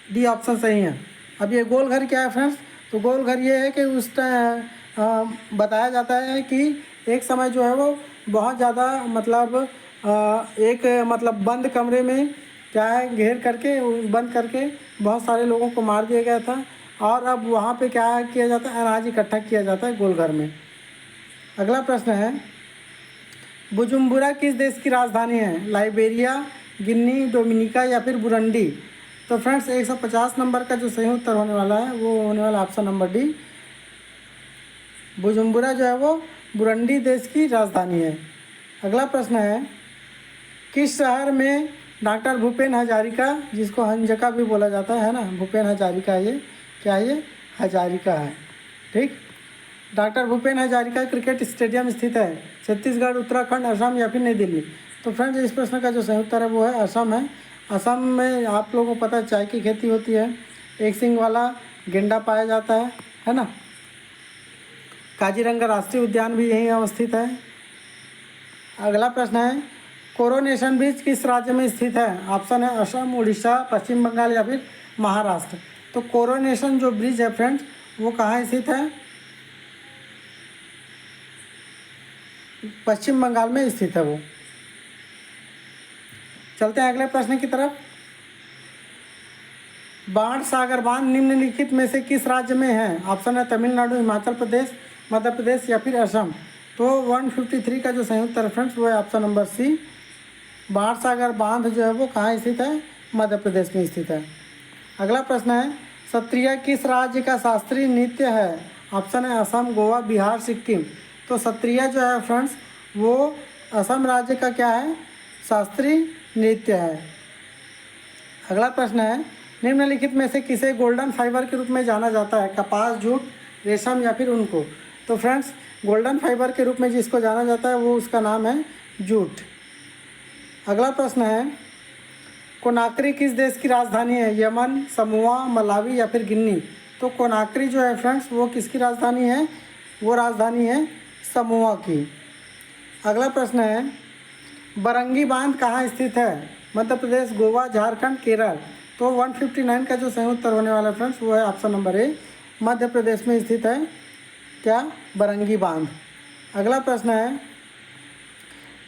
डी ऑप्शन सही है। अब ये गोलघर क्या है फ्रेंड्स? तो गोलघर ये है कि उस बताया जाता है कि एक समय जो है वो बहुत ज़्यादा मतलब एक मतलब बंद कमरे में क्या है घेर करके बंद करके बहुत सारे लोगों को मार दिया गया था, और अब वहाँ पे क्या किया जाता है, अनाज इकट्ठा किया जाता है गोलघर में। अगला प्रश्न है, बुजुम्बुरा किस देश की राजधानी है। लाइबेरिया, गिनी, डोमिनिका या फिर बुरंडी। तो फ्रेंड्स 150 नंबर का जो सही उत्तर होने वाला है वो होने वाला ऑप्शन नंबर डी, बुजुम्बुरा जो है वो बुरंडी देश की राजधानी है। अगला प्रश्न है, किस शहर में डॉक्टर भूपेन हजारिका, जिसको हंजका भी बोला जाता है ना, भूपेन हजारिका, ये क्या है, ये हजारिका है, ठीक। Doctor Bhupen Hazarika cricket stadium स्थित है। छत्तीसगढ़, उत्तराखंड, असम या फिर नई दिल्ली। तो फ्रेंड्स इस प्रश्न का जो सही उत्तर है वो है असम है। असम में आप लोगों को पता है चाय की खेती होती है, एक सींग वाला गेंडा पाया जाता है ना। काजीरंगा राष्ट्रीय उद्यान भी यहीं अवस्थित है। अगला प्रश्न है, कोरोनेशन ब्रिज किस राज्य में स्थित है। ऑप्शन है असम, उड़ीसा, पश्चिम बंगाल या फिर महाराष्ट्र। तो कोरोनेशन जो ब्रिज है फ्रेंड्स वो कहाँ स्थित है? पश्चिम बंगाल में स्थित है वो। चलते हैं अगले प्रश्न की तरफ। बाण सागर बांध निम्नलिखित में से किस राज्य में है। ऑप्शन है तमिलनाडु, हिमाचल प्रदेश, मध्य प्रदेश या फिर असम। तो 153 का जो संयुक्त रेफरेंस वो है ऑप्शन नंबर सी, बाण सागर बांध जो है वो कहाँ स्थित है? मध्य प्रदेश में स्थित है। अगला प्रश्न है, सत्रिया किस राज्य का शास्त्रीय नृत्य है। ऑप्शन है असम, गोवा, बिहार, सिक्किम। तो सत्रिया जो है फ्रेंड्स वो असम राज्य का क्या है? शास्त्रीय नृत्य है। अगला प्रश्न है, निम्नलिखित में से किसे गोल्डन फाइबर के रूप में जाना जाता है। कपास, जूट, रेशम या फिर उनको। तो फ्रेंड्स गोल्डन फाइबर के रूप में जिसको जाना जाता है वो उसका नाम है जूट। अगला प्रश्न है, कोनाक्री किस देश की राजधानी है। यमन, समोआ, मलावी या फिर गिनी। तो कोनाक्री जो है फ्रेंड्स वो किसकी राजधानी है? वो राजधानी है समोआ की। अगला प्रश्न है, बरंगी बांध कहाँ स्थित है। मध्य प्रदेश, गोवा, झारखंड, केरल। तो 159 का जो सही उत्तर होने वाला है फ्रेंड्स वो है ऑप्शन नंबर ए, मध्य प्रदेश में स्थित है क्या? बरंगी बांध। अगला प्रश्न है,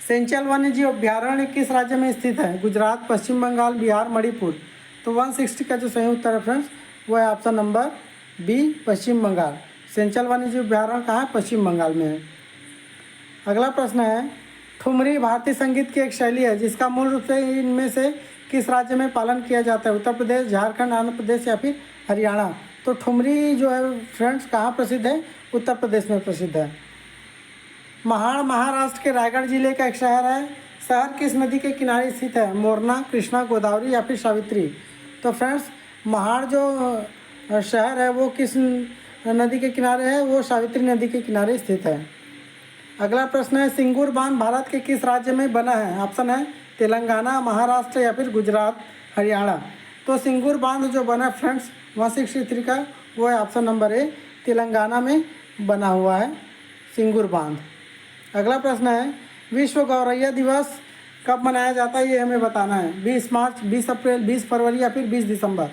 सेंचल वन्यजीव अभ्यारण्य किस राज्य में स्थित है। गुजरात, पश्चिम बंगाल, बिहार, मणिपुर। तो 160 का जो सही उत्तर है फ्रेंड्स वो है ऑप्शन नंबर बी, पश्चिम बंगाल। सेंचल वन्यजीव अभ्यारण्य कहाँ है? पश्चिम बंगाल में है। अगला प्रश्न है, ठुमरी भारतीय संगीत की एक शैली है जिसका मूल रूप से इनमें से किस राज्य में पालन किया जाता है। उत्तर प्रदेश, झारखंड, आंध्र प्रदेश या फिर हरियाणा। तो ठुमरी जो है फ्रेंड्स कहाँ प्रसिद्ध है? उत्तर प्रदेश में प्रसिद्ध है। महाड़ महाराष्ट्र के रायगढ़ जिले का एक शहर है। शहर किस नदी के किनारे स्थित है। मोरना, कृष्णा, गोदावरी या फिर सावित्री। तो फ्रेंड्स महाड़ जो शहर है वो किस नदी के किनारे है? वो सावित्री नदी के किनारे स्थित है। अगला प्रश्न है, सिंगूर बांध भारत के किस राज्य में बना है। ऑप्शन है तेलंगाना, महाराष्ट्र या फिर गुजरात, हरियाणा। तो सिंगूर बांध जो बना फ्रेंड्स 163 का वो है ऑप्शन नंबर ए, तेलंगाना में बना हुआ है सिंगूर बांध। अगला प्रश्न है, विश्व गौरैया दिवस कब मनाया जाता है ये हमें बताना है। 20 मार्च, 20 अप्रैल, 20 फरवरी या फिर 20 दिसंबर।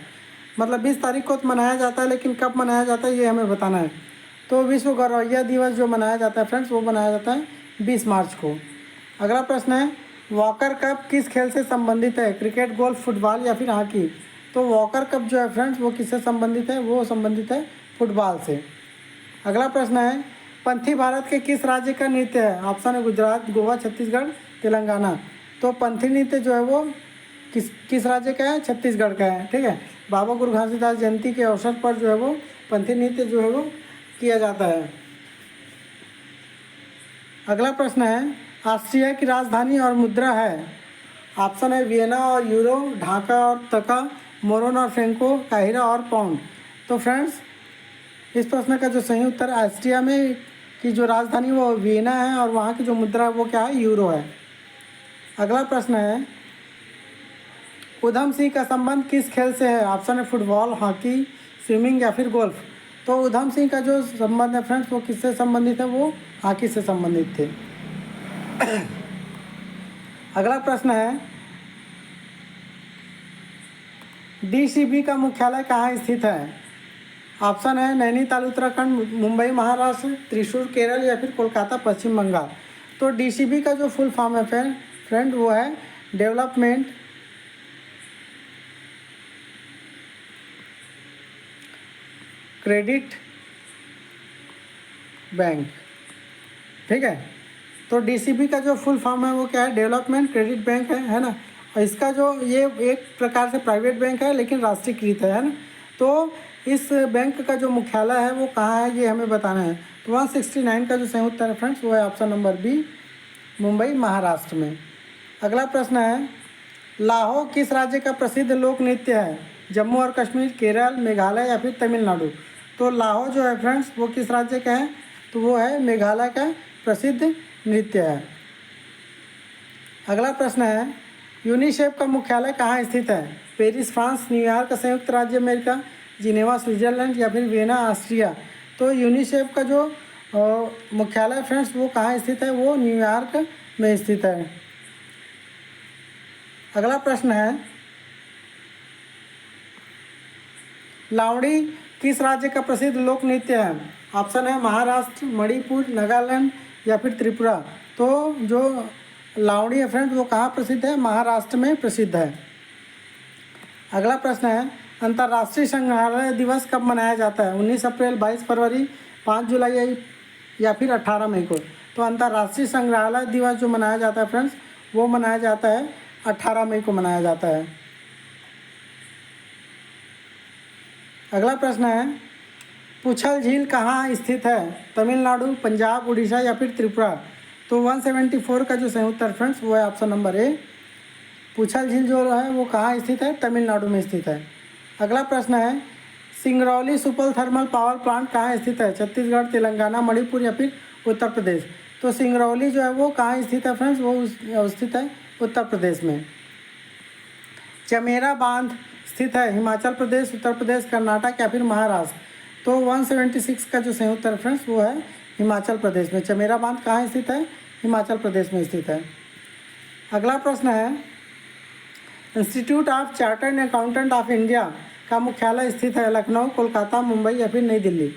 मतलब 20 तारीख को तो मनाया जाता है, लेकिन कब मनाया जाता है ये हमें बताना है। तो विश्व गौरवैया दिवस जो मनाया जाता है फ्रेंड्स, वो मनाया जाता है 20 मार्च को। अगला प्रश्न है, वॉकर कप किस खेल से संबंधित है? क्रिकेट, गोल्फ, फुटबॉल या फिर हॉकी? तो वॉकर कप जो है फ्रेंड्स, वो किससे संबंधित है? वो संबंधित है फुटबॉल से। अगला प्रश्न है, पंथी भारत के किस राज्य का नृत्य है? ऑप्शन है गुजरात, गोवा, छत्तीसगढ़, तेलंगाना। तो पंथी नृत्य जो है वो किस राज्य का है? छत्तीसगढ़ का है। ठीक है, बाबा गुरु घासीदास जयंती के अवसर पर जो है वो पंथी नृत्य जो है वो किया जाता है। अगला प्रश्न है, ऑस्ट्रिया की राजधानी और मुद्रा है? ऑप्शन है वियना और यूरो, ढाका और टका, मोरन और फ्रेंको, काहिरा और पाउंड। तो फ्रेंड्स, इस प्रश्न का जो सही उत्तर, ऑस्ट्रिया में की जो राजधानी वो वियना है और वहाँ की जो मुद्रा वो क्या है? यूरो है। अगला प्रश्न है, उधम सिंह का संबंध किस खेल से है? ऑप्शन है फुटबॉल, हॉकी, स्विमिंग या फिर गोल्फ। तो उधम सिंह का जो संबंध है फ्रेंड्स, वो किससे संबंधित है? वो हॉकी से संबंधित थे। अगला प्रश्न है, डीसीबी का मुख्यालय कहाँ स्थित है? ऑप्शन है नैनीताल उत्तराखंड, मुंबई महाराष्ट्र, त्रिशूर केरल या फिर कोलकाता पश्चिम बंगाल। तो डीसीबी का जो फुल फॉर्म है फ्रेंड वो है डेवलपमेंट क्रेडिट बैंक। ठीक है, तो डीसीबी का जो फुल फॉर्म है वो क्या है? डेवलपमेंट क्रेडिट बैंक है ना। और इसका जो ये एक प्रकार से प्राइवेट बैंक है लेकिन राष्ट्रीयकृत है ना। तो इस बैंक का जो मुख्यालय है वो कहाँ है ये हमें बताना है। तो 169 का जो सही उत्तर है फ्रेंड्स वो है option number B, Mumbai Maharashtra में। अगला प्रश्न है, लाहो किस राज्य का प्रसिद्ध लोक नृत्य है? जम्मू और कश्मीर, केरल, मेघालय या फिर तमिलनाडु। तो लाहो जो है फ्रेंड्स वो किस राज्य का है? तो वो है मेघालय का प्रसिद्ध नृत्य है। अगला प्रश्न है, यूनिसेफ का मुख्यालय कहाँ स्थित है? पेरिस फ्रांस, न्यूयॉर्क संयुक्त राज्य अमेरिका, जिनेवा स्विट्जरलैंड या फिर वियना ऑस्ट्रिया। तो यूनिसेफ का जो मुख्यालय फ्रेंड्स वो कहाँ स्थित है? वो न्यूयॉर्क में स्थित है। अगला प्रश्न है, लावड़ी किस राज्य का प्रसिद्ध लोक नृत्य है? ऑप्शन है महाराष्ट्र, मणिपुर, नागालैंड या फिर त्रिपुरा। तो जो लावड़ी है फ्रेंड वो कहाँ प्रसिद्ध है? महाराष्ट्र में प्रसिद्ध है। अगला प्रश्न है, अंतर्राष्ट्रीय संग्रहालय दिवस कब मनाया जाता है? 19 अप्रैल, 22 फरवरी, 5 जुलाई या फिर 18 मई को। तो अंतर्राष्ट्रीय संग्रहालय दिवस जो मनाया जाता है फ्रेंड्स वो मनाया जाता है 18 मई को मनाया जाता है। अगला प्रश्न है, पुछल झील कहाँ स्थित है? तमिलनाडु, पंजाब, उड़ीसा या फिर त्रिपुरा। तो 174 का जो सही उत्तर फ्रेंड्स वो है ऑप्शन नंबर ए, पुछल झील जो है वो कहाँ स्थित है? तमिलनाडु में स्थित है। अगला प्रश्न है, सिंगरौली सुपल थर्मल पावर प्लांट कहाँ स्थित है? छत्तीसगढ़, तेलंगाना, मणिपुर या फिर उत्तर प्रदेश। तो सिंगरौली जो है वो कहाँ स्थित है फ्रेंड्स? वो स्थित है उत्तर प्रदेश में। चमेरा बांध स्थित है हिमाचल प्रदेश, उत्तर प्रदेश, कर्नाटक या फिर महाराष्ट्र। तो 176 का जो सही उत्तर फ्रेंड्स वो है हिमाचल प्रदेश में। चमेरा बांध कहाँ स्थित है? हिमाचल प्रदेश में स्थित है। अगला प्रश्न है, institute of chartered accountant of India का मुख्यालय स्थित है लखनऊ, कोलकाता, मुंबई या फिर नई दिल्ली।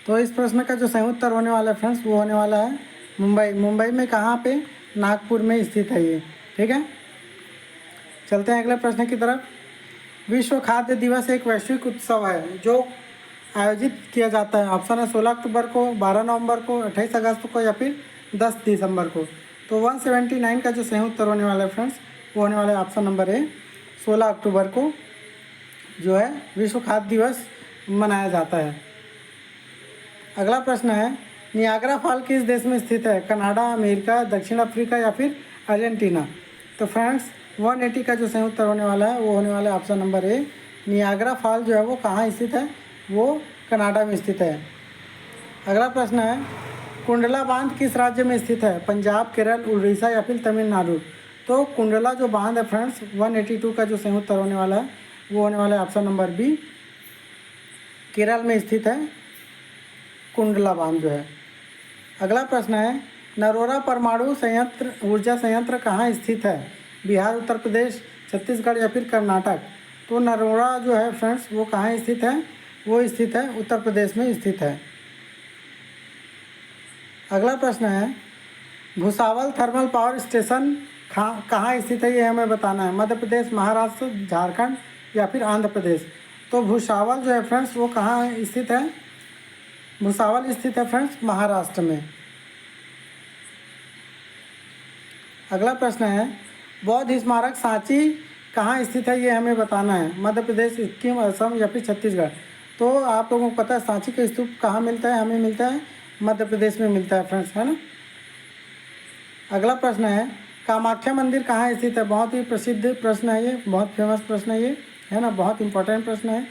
तो इस प्रश्न का जो सही उत्तर होने वाला है फ्रेंड्स वो होने वाला है मुंबई। मुंबई में कहाँ पे? नागपुर में स्थित है ये। ठीक है, चलते हैं अगले प्रश्न की तरफ। विश्व खाद्य दिवस एक वैश्विक उत्सव है जो आयोजित किया जाता है। ऑप्शन है 16 अक्टूबर को, 12 नवंबर को, 28 अगस्त को या फिर 10 दिसंबर को। तो 179 का जो सही उत्तर होने वाला है फ्रेंड्स वो होने वाला है ऑप्शन नंबर ए, 16 अक्टूबर को जो है विश्व खाद्य दिवस मनाया जाता है। अगला प्रश्न है, नियाग्रा फॉल किस देश में स्थित है? कनाडा, अमेरिका, दक्षिण अफ्रीका या फिर अर्जेंटीना। तो फ्रेंड्स 180 का जो सही उत्तर होने वाला है वो होने वाला है ऑप्शन नंबर ए, नियाग्रा फॉल जो है वो कहाँ स्थित है? वो कनाडा में स्थित है। अगला प्रश्न है, कुंडला बांध किस राज्य में स्थित है? पंजाब, केरल, उड़ीसा या फिर तमिलनाडु। तो कुंडला जो बांध है फ्रेंड्स 182 का जो सही उत्तर होने वाला है वो होने वाला है ऑप्शन नंबर बी, केरल में स्थित है कुंडला बांध जो है। अगला प्रश्न है नरोरा परमाणु संयंत्र ऊर्जा संयंत्र कहाँ स्थित है? बिहार, उत्तर प्रदेश, छत्तीसगढ़ या फिर कर्नाटक? तो नरोरा जो है फ्रेंड्स वो कहाँ स्थित है? वो स्थित है उत्तर प्रदेश में स्थित है। अगला प्रश्न है भुसावल थर्मल पावर स्टेशन कहाँ स्थित है? ये हमें बताना है। मध्य प्रदेश, महाराष्ट्र, झारखंड या फिर आंध्र प्रदेश? तो भुसावल जो है फ्रेंड्स वो कहाँ स्थित है? भुसावल स्थित है फ्रेंड्स महाराष्ट्र में। अगला प्रश्न है बौद्ध स्मारक सांची कहाँ स्थित है? ये हमें बताना है। मध्य प्रदेश, सिक्किम, असम या फिर छत्तीसगढ़? तो आप लोगों को पता है सांची का स्तूप कहाँ मिलता है? हमें मिलता है मध्य प्रदेश में मिलता है फ्रेंड्स, है ना। अगला प्रश्न है कामाख्या मंदिर कहाँ स्थित है? बहुत ही प्रसिद्ध प्रश्न है ये, बहुत फेमस प्रश्न है ये, है ना, बहुत इंपॉर्टेंट प्रश्न है।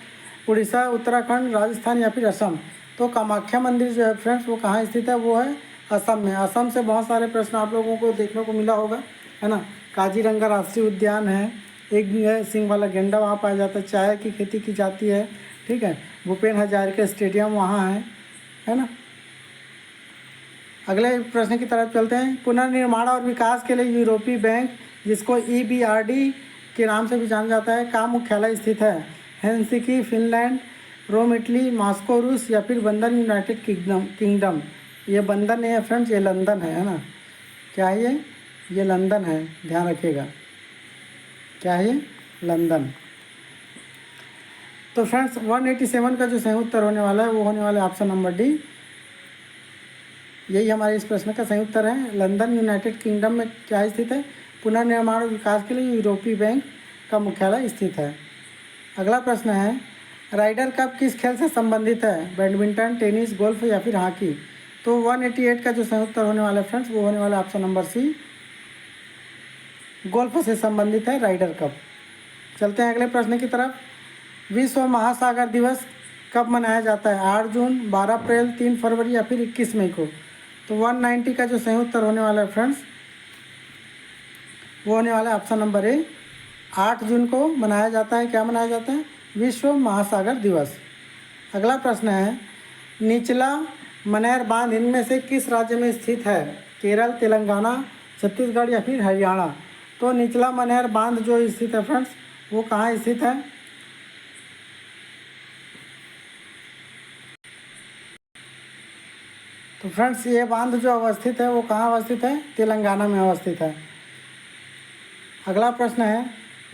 उड़ीसा, उत्तराखंड, राजस्थान या फिर असम? तो कामाख्या मंदिर जो है फ्रेंड्स वो कहाँ स्थित है? वो है असम में। असम से बहुत सारे प्रश्न आप लोगों को देखने को मिला होगा, है ना। काजीरंगा राष्ट्रीय उद्यान है, एक सिंह वाला गेंडा वहाँ पाया जाता है, चाय की खेती की जाती है, ठीक है। भूपेन हजारिका स्टेडियम वहाँ है ना। अगले प्रश्न की तरफ चलते हैं। पुनर्निर्माण और विकास के लिए यूरोपीय बैंक, जिसको EBRD के नाम से भी जाना जाता है, का मुख्यालय स्थित है? Helsinki Finland, Rome Italy, Moscow रूस या फिर लंदन यूनाइटेड किंगडम? ये लंदन नहीं है फ्रेंड्स, ये लंदन है ना। क्या है ये लंदन है, ध्यान रखिएगा। क्या है ये? लंदन। तो फ्रेंड्स 187 का जो सही उत्तर होने वाला है वो होने वाला है ऑप्शन नंबर डी। यही हमारे इस प्रश्न का सही उत्तर है। लंदन यूनाइटेड किंगडम में क्या स्थित है? पुनर्निर्माण और विकास के लिए यूरोपीय बैंक का मुख्यालय स्थित है। अगला प्रश्न है राइडर कप किस खेल से संबंधित है? बैडमिंटन, टेनिस, गोल्फ या फिर हॉकी? तो 188 का जो सही उत्तर होने वाला है फ्रेंड्स वो होने वाला है ऑप्शन नंबर सी, गोल्फ से संबंधित है राइडर कप। चलते हैं अगले प्रश्न की तरफ। विश्व महासागर दिवस कब मनाया जाता है? 8 जून, 12 अप्रैल, 3 फरवरी या फिर 21 मई को? तो 190 का जो सही उत्तर होने वाला है फ्रेंड्स वो होने वाला है ऑप्शन नंबर ए, 8 जून को मनाया जाता है। क्या मनाया जाता है? विश्व महासागर दिवस। अगला प्रश्न है निचला मनेर बांध इनमें से किस राज्य में स्थित है? केरल, तेलंगाना, छत्तीसगढ़ या फिर हरियाणा? तो निचला मनेर बांध जो स्थित है फ्रेंड्स वो कहाँ स्थित है? तो फ्रेंड्स ये बांध जो अवस्थित है वो कहाँ अवस्थित है? तेलंगाना में अवस्थित है। अगला प्रश्न है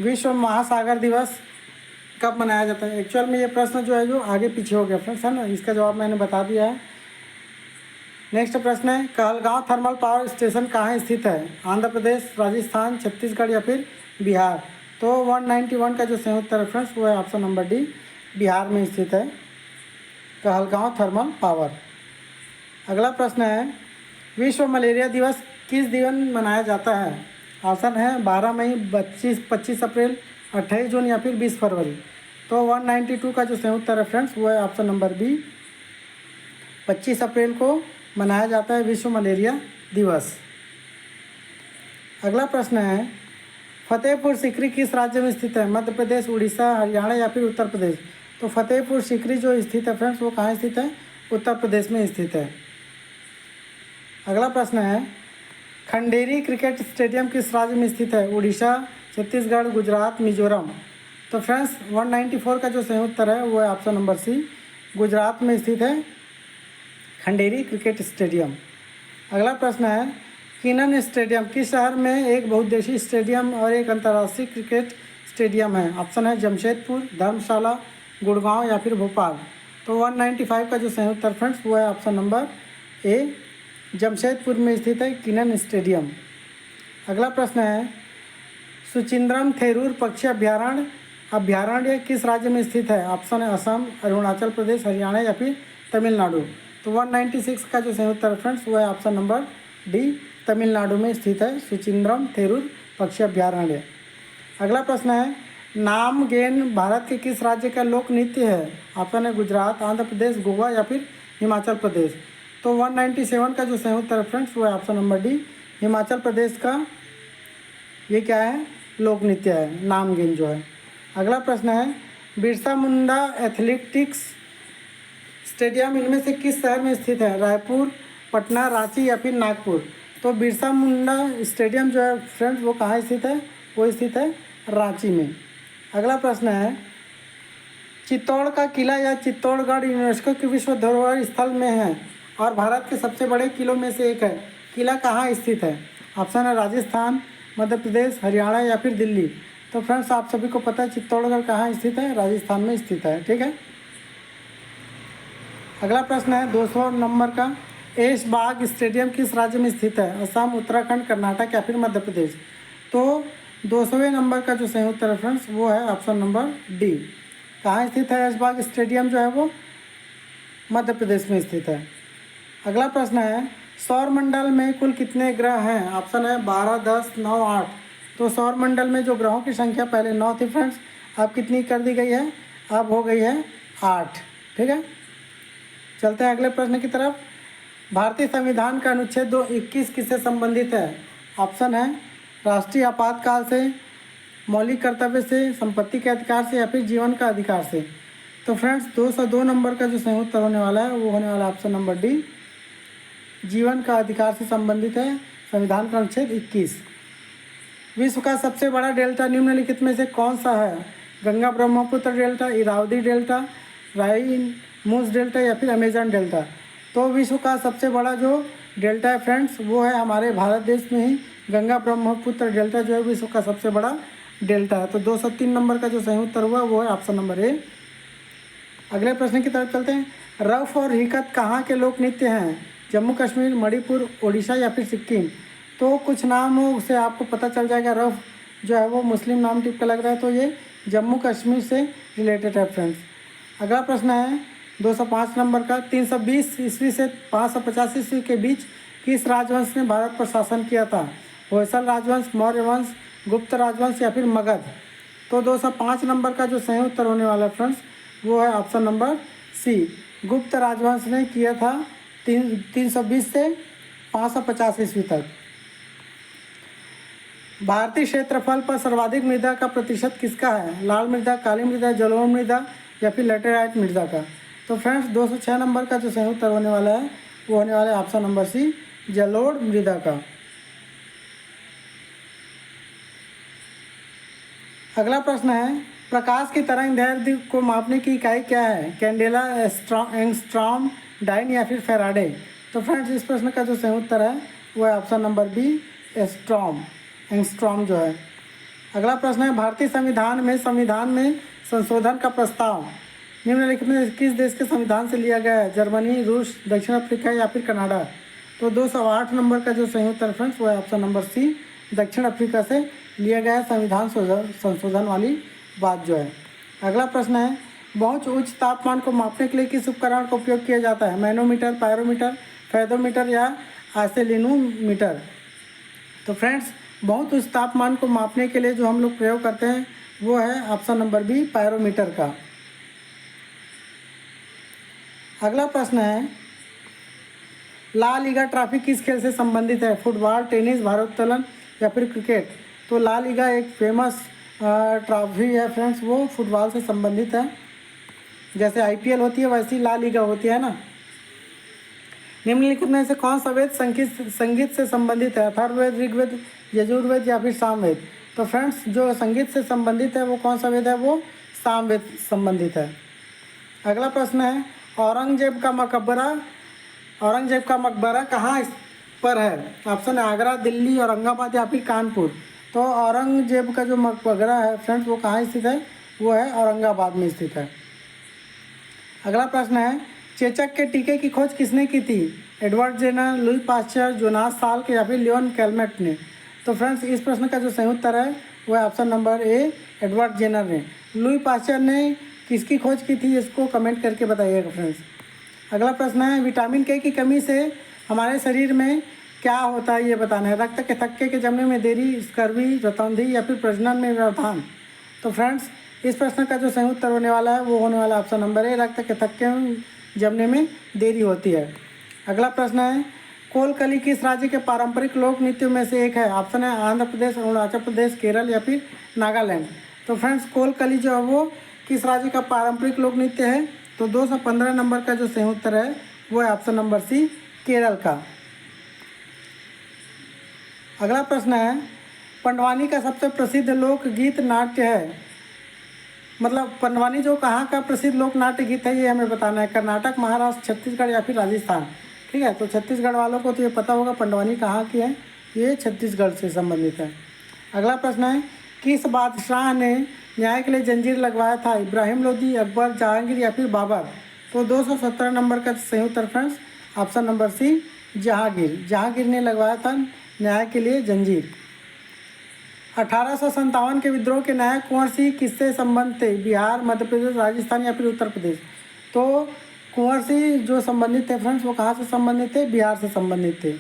विश्व महासागर दिवस कब मनाया जाता है? एक्चुअल में ये प्रश्न जो है जो आगे पीछे हो गया फ्रेंड्स, है ना, इसका जवाब मैंने बता दिया है। नेक्स्ट प्रश्न है कहलगांव थर्मल पावर स्टेशन कहाँ स्थित है? आंध्र प्रदेश, राजस्थान, छत्तीसगढ़ या फिर बिहार? तो 191 का जो सही उत्तर है फ्रेंड्स वो है ऑप्शन नंबर डी, बिहार में स्थित है कहलगांव थर्मल पावर। अगला प्रश्न है विश्व मलेरिया दिवस किस दिन मनाया जाता है? ऑप्शन है 12 मई, 25 अप्रैल, 28 जून या फिर 20 फरवरी? तो 192 का जो सही उत्तर है फ्रेंड्स वो है ऑप्शन नंबर बी, 25 अप्रैल को मनाया जाता है विश्व मलेरिया दिवस। अगला प्रश्न है फतेहपुर सीकरी किस राज्य में स्थित है? मध्य प्रदेश, उड़ीसा, हरियाणा या फिर उत्तर प्रदेश? तो फतेहपुर सीकरी जो स्थित है फ्रेंड्स वो कहाँ स्थित है? उत्तर प्रदेश में स्थित है। अगला प्रश्न है खंडेरी क्रिकेट स्टेडियम किस राज्य में स्थित है? उड़ीसा, छत्तीसगढ़, गुजरात, मिजोरम? तो फ्रेंड्स 194 का जो सही उत्तर है वो है ऑप्शन नंबर सी, गुजरात में स्थित है खंडेरी क्रिकेट स्टेडियम। अगला प्रश्न है किनन स्टेडियम किस शहर में एक बहुउद्देशीय स्टेडियम और एक अंतर्राष्ट्रीय क्रिकेट स्टेडियम है? ऑप्शन है जमशेदपुर, धर्मशाला, गुड़गांव या फिर भोपाल? तो 195 का जो सही उत्तर फ्रेंड्स वो है ऑप्शन नंबर ए, जमशेदपुर में स्थित है किनन स्टेडियम। अगला प्रश्न है सुचिंद्रम थेरूर पक्षी अभ्यारण्य किस राज्य में स्थित है? ऑप्शन है असम, अरुणाचल प्रदेश, हरियाणा या फिर तमिलनाडु? तो 196 का जो सही उत्तर फ्रेंड्स वो है ऑप्शन नंबर डी, तमिलनाडु में स्थित है सुचिंद्रम थेरूर पक्षी अभ्यारण्य। अगला प्रश्न है नामगेन भारत के किस राज्य का लोक नृत्य है? ऑप्शन है गुजरात, आंध्र प्रदेश, गोवा या फिर हिमाचल प्रदेश? तो 197 का जो सही उत्तर है फ्रेंड्स वो है option number D, Himachal Pradesh का ये क्या है, लोक नृत्य है, नामगिन जो है। अगला प्रश्न है बिरसा मुंडा एथलेटिक्स स्टेडियम इनमें से किस शहर में स्थित है, रायपुर, पटना, रांची या फिर नागपुर। तो बिरसा मुंडा स्टेडियम जो है फ्रेंड्स वो कहाँ स्थित है, वो स्थित है रांची में। अगला प्रश्न है चित्तौड़ का किला या चित्तौड़गढ़ यूनेस्को के विश्व धरोहर स्थल में है और भारत के सबसे बड़े किलों में से एक है। किला कहाँ स्थित है, ऑप्शन है राजस्थान, मध्य प्रदेश, हरियाणा या फिर दिल्ली। तो फ्रेंड्स आप सभी को पता है चित्तौड़गढ़ कहाँ स्थित है, राजस्थान में स्थित है, ठीक है। अगला प्रश्न है 200 नंबर का ऐश बाग स्टेडियम किस राज्य में स्थित है, असम, उत्तराखंड, कर्नाटक या फिर मध्य प्रदेश। तो 200वें नंबर का जो सही उत्तर है फ्रेंड्स वो है ऑप्शन नंबर डी। कहाँ स्थित है ऐशबाग स्टेडियम जो है वो मध्य प्रदेश में स्थित है। अगला प्रश्न है सौर मंडल में कुल कितने ग्रह हैं, ऑप्शन है 12, 10, 9, 8। तो सौर मंडल में जो ग्रहों की संख्या पहले 9 थी फ्रेंड्स, अब कितनी कर दी गई है, अब हो गई है 8, ठीक है। चलते हैं अगले प्रश्न की तरफ। भारतीय संविधान का अनुच्छेद 221 किससे संबंधित है, ऑप्शन है राष्ट्रीय आपातकाल से, मौलिक कर्तव्य से, संपत्ति के अधिकार से या फिर जीवन का अधिकार से। तो फ्रेंड्स 202 नंबर का जो सही उत्तर होने वाला है वो होने वाला है ऑप्शन नंबर डी, जीवन का अधिकार से संबंधित है संविधान का अनुच्छेद 21। विश्व का सबसे बड़ा डेल्टा निम्नलिखित में से कौन सा है, गंगा ब्रह्मपुत्र डेल्टा, इरावदी डेल्टा, राइन मूस डेल्टा या फिर अमेजन डेल्टा। तो विश्व का सबसे बड़ा जो डेल्टा है फ्रेंड्स वो है हमारे भारत देश में ही गंगा ब्रह्मपुत्र डेल्टा जो है विश्व का सबसे बड़ा डेल्टा है। तो 203 नंबर का जो सही उत्तर हुआ वो है ऑप्शन नंबर ए। अगले प्रश्न की तरफ चलते हैं। रफ और हिकत कहाँ के लोक नृत्य हैं, जम्मू कश्मीर, मणिपुर, उड़ीसा या फिर सिक्किम। तो कुछ नामों से आपको पता चल जाएगा, रफ जो है वो मुस्लिम नाम टाइप का लग रहा है, तो ये जम्मू कश्मीर से रिलेटेड है फ्रेंड्स। अगला प्रश्न है 205 नंबर का 320 ईस्वी से 550 ईस्वी के बीच किस राजवंश ने भारत पर शासन किया था, होयसल राजवंश, मौर्य वंश, गुप्त राजवंश या फिर मगध। तो 205 नंबर का जो सही उत्तर होने वाला है फ्रेंड्स वो है ऑप्शन नंबर सी, गुप्त राजवंश ने किया था 320 से 550 ईस्वी तक। भारतीय क्षेत्रफल पर सर्वाधिक मृदा का प्रतिशत किसका है, लाल मृदा, काली मृदा, जलोढ़ मृदा या फिर लेटेराइट मृदा का। तो फ्रेंड्स 206 नंबर का जो सही उत्तर होने वाला है वो होने वाला है ऑप्शन नंबर सी, जलोढ़ मृदा का। अगला प्रश्न है प्रकाश की तरंग दैर्घ्य को मापने की इकाई क्या है, कैंडेला, एंगस्ट्रॉम, डाइन या फिर फैराडे। तो फ्रेंड्स इस प्रश्न का जो सही उत्तर है वो है ऑप्शन नंबर बी, एंगस्ट्रॉम जो है। अगला प्रश्न है भारतीय संविधान में संशोधन का प्रस्ताव निम्नलिखित में किस देश के संविधान से लिया गया है, जर्मनी, रूस, दक्षिण अफ्रीका या फिर कनाडा। तो 208 नंबर का जो सही उत्तर फ्रेंड्स वो है ऑप्शन नंबर सी, दक्षिण अफ्रीका से लिया गया है संविधान संशोधन वाली बात जो है। अगला प्रश्न है बहुत उच्च तापमान को मापने के लिए किस उपकरण का उपयोग किया जाता है, मैनोमीटर, पायरोमीटर, फेदोमीटर या आसेलिनोमीटर। तो फ्रेंड्स बहुत उच्च तापमान को मापने के लिए जो हम लोग प्रयोग करते हैं वो है ऑप्शन नंबर बी, पायरोमीटर का। अगला प्रश्न है ला लीगा ट्रॉफी किस खेल से संबंधित है, फुटबॉल, टेनिस, भारोत्तोलन या फिर क्रिकेट। तो ला लीगा एक फेमस ट्रॉफी है फ्रेंड्स, वो फुटबॉल से संबंधित है, जैसे आईपीएल होती है वैसी ला लीगा होती है ना। निम्नलिखित में से कौन सा वेद संगीत से संबंधित है, अथर्ववेद, ऋग्वेद, यजुर्वेद या फिर सामवेद। तो फ्रेंड्स जो संगीत से संबंधित है वो कौन सा वेद है, वो सामवेद संबंधित है। अगला प्रश्न है औरंगजेब का मकबरा कहाँ पर है, ऑप्शन है आगरा, दिल्ली, औरंगाबाद या फिर कानपुर। तो औरंगजेब का जो मकबरा है फ्रेंड्स वो कहाँ स्थित है, वो है औरंगाबाद में स्थित है। अगला प्रश्न है चेचक के टीके की खोज किसने की थी, Edward Jenner, Louis Pasteur, Jonas Salk या फिर लियोन कैलमेट ने। तो फ्रेंड्स इस प्रश्न का जो सही उत्तर है वो है option number A, Edward Jenner ने। लुई पास्चर ने किसकी खोज की थी इसको कमेंट करके बताइएगा फ्रेंड्स। अगला प्रश्न है विटामिन के की कमी से हमारे शरीर में क्या होता है ये बताना है, रक्त के थक्के के जमने में देरी, स्कर्वी, रतौंधी या फिर प्रजनन में व्यवधान। तो फ्रेंड्स इस प्रश्न का जो सही उत्तर होने वाला है वो होने वाला ऑप्शन नंबर ए, रक्त के थक्के जमने में देरी होती है। अगला प्रश्न है कोलकली किस राज्य के पारंपरिक लोक नृत्यों में से एक है? ऑप्शन है आंध्र प्रदेश, अरुणाचल प्रदेश, केरल या फिर नागालैंड। तो फ्रेंड्स कोलकली जो है वो किस राज्य का पारंपरिक लोक नृत्य है? तो 215 नंबर का जो सही उत्तर है वो है ऑप्शन नंबर सी, केरल का। अगला प्रश्न है, पंडवानी का सबसे प्रसिद्ध लोकगीत नाट्य है, मतलब पंडवानी जो कहाँ का प्रसिद्ध लोक नाट्य गीत है ये हमें बताना है। कर्नाटक, महाराष्ट्र, छत्तीसगढ़ या फिर राजस्थान। ठीक है, तो छत्तीसगढ़ वालों को तो ये पता होगा पंडवानी कहाँ की है, ये छत्तीसगढ़ से संबंधित है। अगला प्रश्न है, किस बादशाह ने न्याय के लिए जंजीर लगवाया था? इब्राहिम लोदी, अकबर, जहांगीर या फिर बाबर। तो 217 नंबर का सही उत्तर friends option number C, Jahangir. Jahangir ने लगवाया था न्याय के लिए जंजीर। 1857 के विद्रोह के नायक कुंवर सिंह किससे संबंध थे? बिहार, मध्य प्रदेश, राजस्थान या फिर उत्तर प्रदेश। तो कुंवर सिंह जो संबंधित थे फ्रेंड्स वो कहाँ से संबंधित थे? बिहार से संबंधित थे।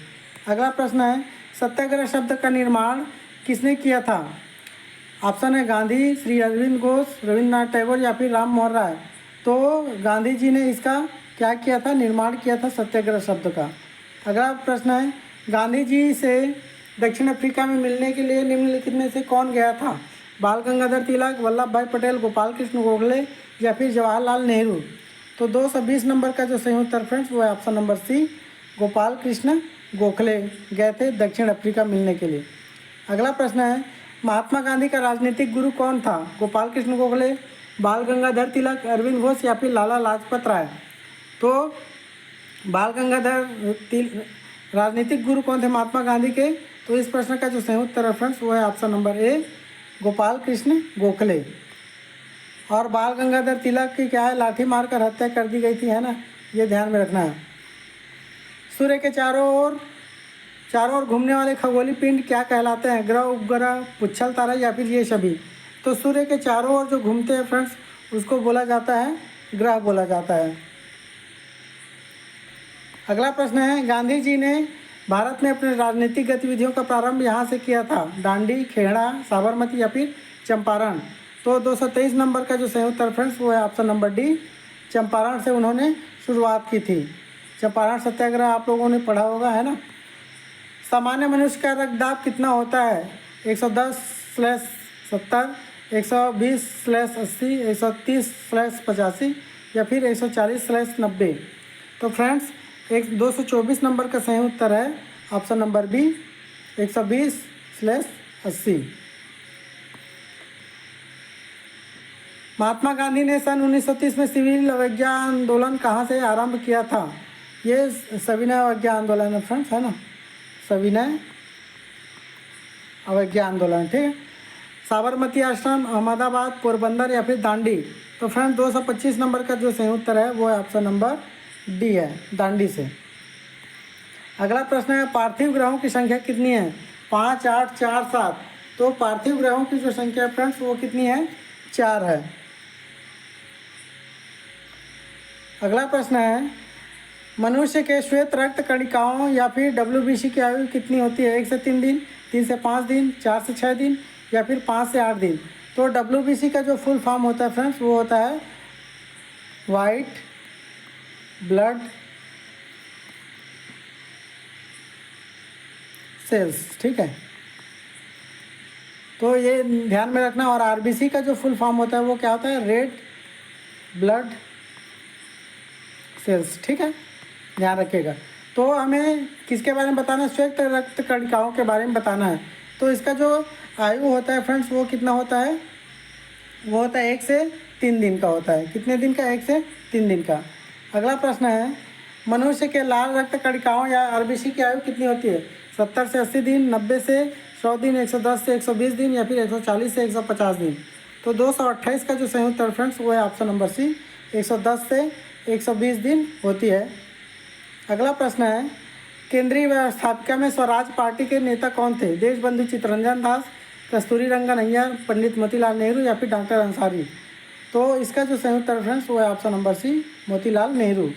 अगला प्रश्न है, सत्याग्रह शब्द का निर्माण किसने किया था? ऑप्शन है गांधी, श्री अरविंद घोष, रविंद्रनाथ टैगोर या फिर राम मोहन राय। तो गांधी जी ने इसका क्या किया था? निर्माण किया था सत्याग्रह शब्द का। अगला प्रश्न है, गांधी जी से दक्षिण अफ्रीका में मिलने के लिए निम्नलिखित में से कौन गया था? बाल गंगाधर तिलक, वल्लभ भाई पटेल, गोपाल कृष्ण गोखले या फिर जवाहरलाल नेहरू। तो 220 नंबर का जो सही उत्तर फ्रेंड्स वो है option number C, Gopal Krishna Gokhale गए थे दक्षिण अफ्रीका मिलने के लिए। अगला प्रश्न है, महात्मा गांधी का राजनीतिक गुरु कौन था? गोपाल कृष्ण गोखले, बाल गंगाधर तिलक, अरविंद घोष या फिर लाला लाजपत राय। तो बाल गंगाधर राजनीतिक गुरु कौन थे महात्मा गांधी के? तो इस प्रश्न का जो सही उत्तर है फ्रेंड्स वो है ऑप्शन नंबर ए, गोपाल कृष्ण गोखले। और बाल गंगाधर तिलक की क्या है, लाठी मारकर हत्या कर दी गई थी, है ना, ये ध्यान में रखना है। सूर्य के चारों ओर घूमने वाले खगोलीय पिंड क्या कहलाते हैं? ग्रह, उपग्रह, पुच्छल तारा या फिर ये सभी। तो सूर्य के चारों ओर जो घूमते हैं फ्रेंड्स उसको बोला जाता है ग्रह बोला जाता है। अगला प्रश्न है, गांधी जी ने भारत में अपने राजनीतिक गतिविधियों का प्रारंभ यहाँ से किया था? दांडी, खेड़ा, साबरमती या फिर चंपारण। तो 223 नंबर का जो सही उत्तर फ्रेंड्स वो है ऑप्शन नंबर डी, चंपारण से उन्होंने शुरुआत की थी। चंपारण सत्याग्रह आप लोगों ने पढ़ा होगा, है ना। सामान्य मनुष्य का रक्तदाब कितना होता है? 110/70, 120/80, 130/85 या फिर 140/90। तो फ्रेंड्स 224 नंबर का सही उत्तर है option number B, 120/80। Mahatma Gandhi ने सन 1930 में सिविल अवज्ञा आंदोलन कहाँ से आरंभ किया था? ये सविनय अवज्ञा आंदोलन है फ्रेंड्स, है ना, सविनय अवज्ञा आंदोलन। ठीक है, साबरमती आश्रम, अहमदाबाद, पोरबंदर या फिर दांडी। तो फ्रेंड्स 225 नंबर का जो सही उत्तर है वो है ऑप्शन नंबर डी है, दांडी से। अगला प्रश्न है, पार्थिव ग्रहों की संख्या कितनी है? 5, 8, 4, 7। तो पार्थिव ग्रहों की जो संख्या है फ्रेंड्स वो कितनी है? 4 है। अगला प्रश्न है, मनुष्य के श्वेत रक्त कणिकाओं या फिर WBC की आयु कितनी होती है? 1 से 3 दिन, 3 से 5 दिन, 4 से 6 दिन या फिर 5 से 8 दिन। तो WBC का जो फुल फॉर्म होता है फ्रेंड्स वो होता है वाइट ब्लड सेल्स। ठीक है, तो ये ध्यान में रखना। और RBC का जो फुल फॉर्म होता है वो क्या होता है? Red blood cells. ठीक है, ध्यान रखिएगा। तो हमें किसके बारे में बताना है? श्वेत रक्त कणिकाओं के बारे में बताना है। तो इसका जो आयु होता है फ्रेंड्स वो कितना होता है? वो होता है 1 से 3 दिन का होता है। कितने दिन का? 1 से 3 दिन का। अगला प्रश्न है, मनुष्य के लाल रक्त कणिकाओं या RBC की आयु कितनी होती है? 70 से 80 दिन, 90 से 100 दिन, 110 से 120 दिन या फिर 140 से 150 दिन। तो 228 का जो सही उत्तर फ्रेंड्स वो है ऑप्शन नंबर सी, 110 से 120 दिन होती है। अगला प्रश्न है, केंद्रीय व्यवस्थापिका में स्वराज पार्टी के नेता कौन थे? देशबंधु चित्तरंजन दास, कस्तूरी रंगन अय्यर, पंडित मोतीलाल नेहरू या फिर डॉक्टर अंसारी। तो इसका जो सही उत्तर फ्रेंड्स वो है option number C, Motilal Nehru.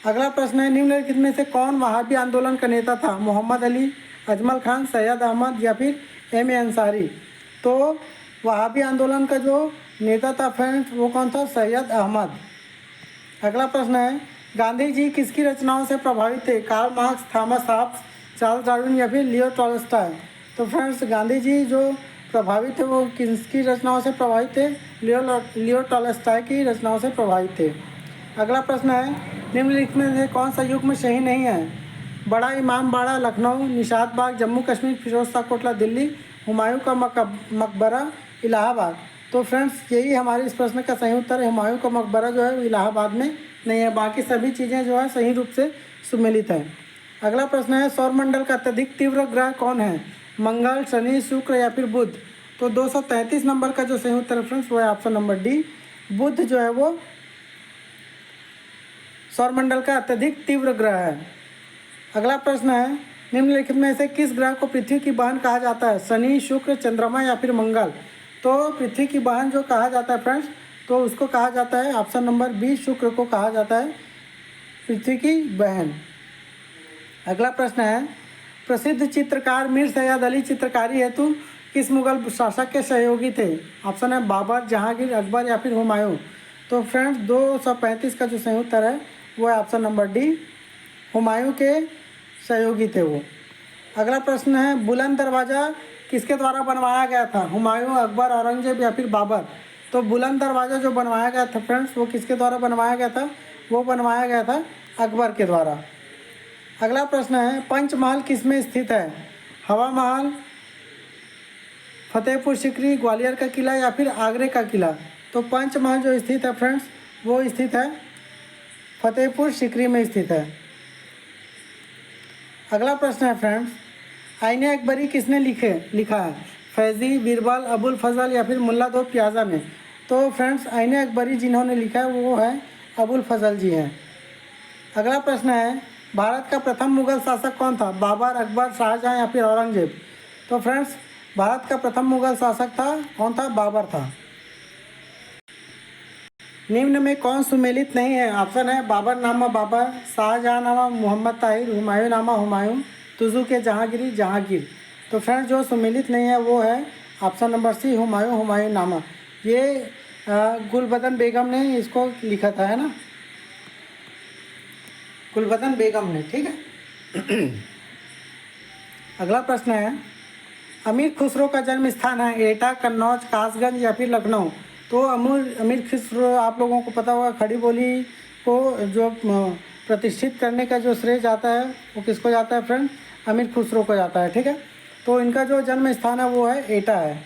अगला प्रश्न है, निम्नलिखित में से कौन वहाबी आंदोलन का नेता था? मोहम्मद अली, अजमल खान, सैयद अहमद या फिर M.A. अंसारी। तो वहाबी आंदोलन का जो नेता था फ्रेंड्स वो कौन था? सैयद अहमद। अगला प्रश्न है, गांधी जी किसकी रचनाओं से प्रभावित थे? Karl Marx, Thomas Hobbes, Charles Darwin या फिर लियो टॉल्स्टॉय? तो फ्रेंड्स गांधी जी जो प्रभावित थे वो किसकी रचनाओं से प्रभावित थे? लियो टॉल्स्टॉय की रचनाओं से प्रभावित थे। अगला प्रश्न है, निम्नलिखित में से कौन सा युग्म सही नहीं है? बड़ा इमाम बाड़ा लखनऊ, निशात बाग जम्मू कश्मीर, फिरोज शाह कोटला दिल्ली, हुमायूं का मकबरा इलाहाबाद? तो फ्रेंड्स यही हमारे इस प्रश्न का सही उत्तर है। हुमायूं का मकबरा जो है वो इलाहाबाद में नहीं है, बाकी सभी चीज़ें जो है सही रूप से सुमेलित हैं। अगला प्रश्न है, सौरमंडल का अत्यधिक तीव्र ग्रह कौन है? मंगल, शनि, शुक्र या फिर बुध? तो 233 नंबर का जो सही उत्तर है फ्रेंड्स वो है ऑप्शन नंबर डी, बुध जो है वो सौरमंडल का अत्यधिक तीव्र ग्रह है। अगला प्रश्न है, निम्नलिखित में से किस ग्रह को पृथ्वी की बहन कहा जाता है? शनि, शुक्र, चंद्रमा या फिर मंगल? तो पृथ्वी की बहन जो कहा जाता है फ्रेंड्स तो उसको कहा जाता है ऑप्शन नंबर बी, शुक्र को कहा जाता है पृथ्वी की बहन। अगला प्रश्न है, प्रसिद्ध चित्रकार मीर सैयद अली चित्रकारी हेतु किस मुगल शासक के सहयोगी थे? ऑप्शन है बाबर, जहांगीर, अकबर या फिर हुमायूं? तो फ्रेंड्स 235 का जो सही उत्तर है वो है ऑप्शन नंबर डी, हुमायूं के सहयोगी थे वो। अगला प्रश्न है, बुलंद दरवाज़ा किसके द्वारा बनवाया गया था? हुमायूं, अकबर, औरंगजेब या फिर बाबर? तो बुलंद दरवाज़ा जो बनवाया गया था फ्रेंड्स वो किसके द्वारा बनवाया गया था? वो बनवाया गया था अकबर के द्वारा। अगला प्रश्न है, पंचमहल किस में स्थित है? हवा महल, फतेहपुर सीकरी, ग्वालियर का किला या फिर आगरे का किला? तो पंचमहल जो स्थित है फ्रेंड्स वो स्थित है फतेहपुर सीकरी में स्थित है। अगला प्रश्न है फ्रेंड्स, आईने अकबरी किसने लिखा है? फैज़ी, बीरबल, अबुल फजल या फिर मुल्ला दो प्याजा ने? तो फ्रेंड्स आईने अकबरी जिन्होंने लिखा है वो है अबुल फजल जी हैं। अगला प्रश्न है, भारत का प्रथम मुगल शासक कौन था? बाबर, अकबर, शाहजहां या फिर औरंगजेब? तो फ्रेंड्स भारत का प्रथम मुगल शासक था कौन था? बाबर था। निम्न में कौन सुमेलित नहीं है? ऑप्शन है बाबर नामा बाबर, शाहजहां नामा मोहम्मद ताहिर, हुमायूं नामा हुमायूं, तुजू के जहांगीरी जहांगीर? तो फ्रेंड्स जो सुमेलित नहीं है वो है option number C, Humayun Humayun Nama. ये गुलबदन बेगम ने इसको लिखा था, है ना, गुलबदन बेगम ने, ठीक है। अगला प्रश्न है, अमीर खुसरो का जन्म स्थान है एटा, कन्नौज, कासगंज या फिर लखनऊ? तो अमीर खुसरो आप लोगों को पता होगा, खड़ी बोली को जो प्रतिष्ठित करने का जो श्रेय जाता है वो किसको जाता है फ्रेंड? अमीर खुसरो को जाता है, ठीक है। तो इनका जो जन्म स्थान है वो है एटा है।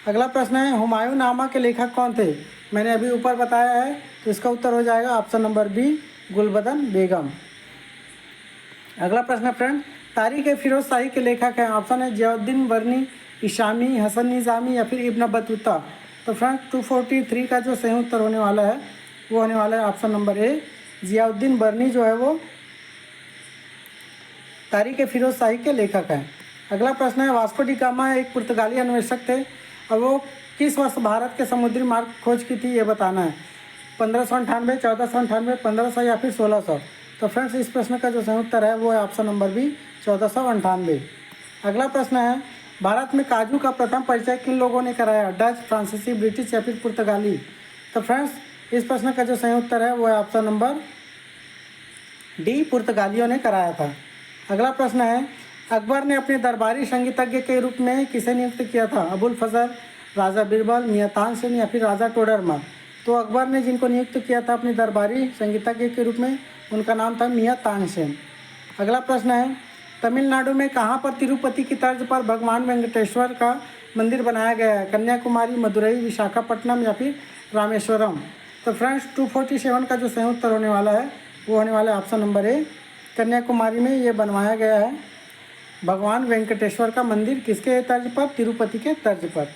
अगला प्रश्न है, हुमायूं नामा के लेखक कौन थे? मैंने अभी ऊपर बताया है तो इसका उत्तर हो जाएगा ऑप्शन नंबर बी, गुलबदन बेगम। अगला प्रश्न है फ्रेंड, तारीख ए फिरोज शाही के लेखक हैं? ऑप्शन है जियाउद्दीन बरनी, इशामी, हसन निज़ामी या फिर इब्न बतूता? तो फ्रेंड 243 का जो सही उत्तर होने वाला है वो होने वाला है ऑप्शन नंबर ए, जियाउद्दीन बरनी जो है वो तारीख ए फिरोज शाही के लेखक हैं। अगला प्रश्न है, वास्को डी गामा एक पुर्तगाली अन्वेषक थे और वो किस वर्ष भारत के समुद्री मार्ग खोज की थी ये बताना है। 1598, 1498, 1500 या फिर 1600? तो फ्रेंड्स इस प्रश्न का जो सही उत्तर है वो है ऑप्शन नंबर बी, 1498। अगला प्रश्न है, भारत में काजू का प्रथम परिचय किन लोगों ने कराया? डच, फ्रांसीसी, ब्रिटिश या फिर पुर्तगाली? तो फ्रेंड्स इस प्रश्न का जो सही उत्तर है वो है ऑप्शन नंबर डी, पुर्तगालियों ने कराया था। अगला प्रश्न है, अकबर ने अपने दरबारी संगीतज्ञ के रूप में किसे नियुक्त किया था? अबुल फजल, राजा बीरबल, मियां तानसेन या फिर राजा टोडरमल? तो अकबर ने जिनको नियुक्त किया था अपने दरबारी संगीतज्ञ के रूप में उनका नाम था मियां तानसेन। अगला प्रश्न है, तमिलनाडु में कहाँ पर तिरुपति की तर्ज पर भगवान वेंकटेश्वर का मंदिर बनाया गया है? कन्याकुमारी, मदुरई, विशाखापट्टनम या फिर रामेश्वरम? तो फ्रेंड्स 247 का जो सही उत्तर होने वाला है वो होने वाला है ऑप्शन नंबर ए, कन्याकुमारी में ये बनवाया गया है भगवान वेंकटेश्वर का मंदिर। किसके तर्ज पर? तिरुपति के तर्ज पर।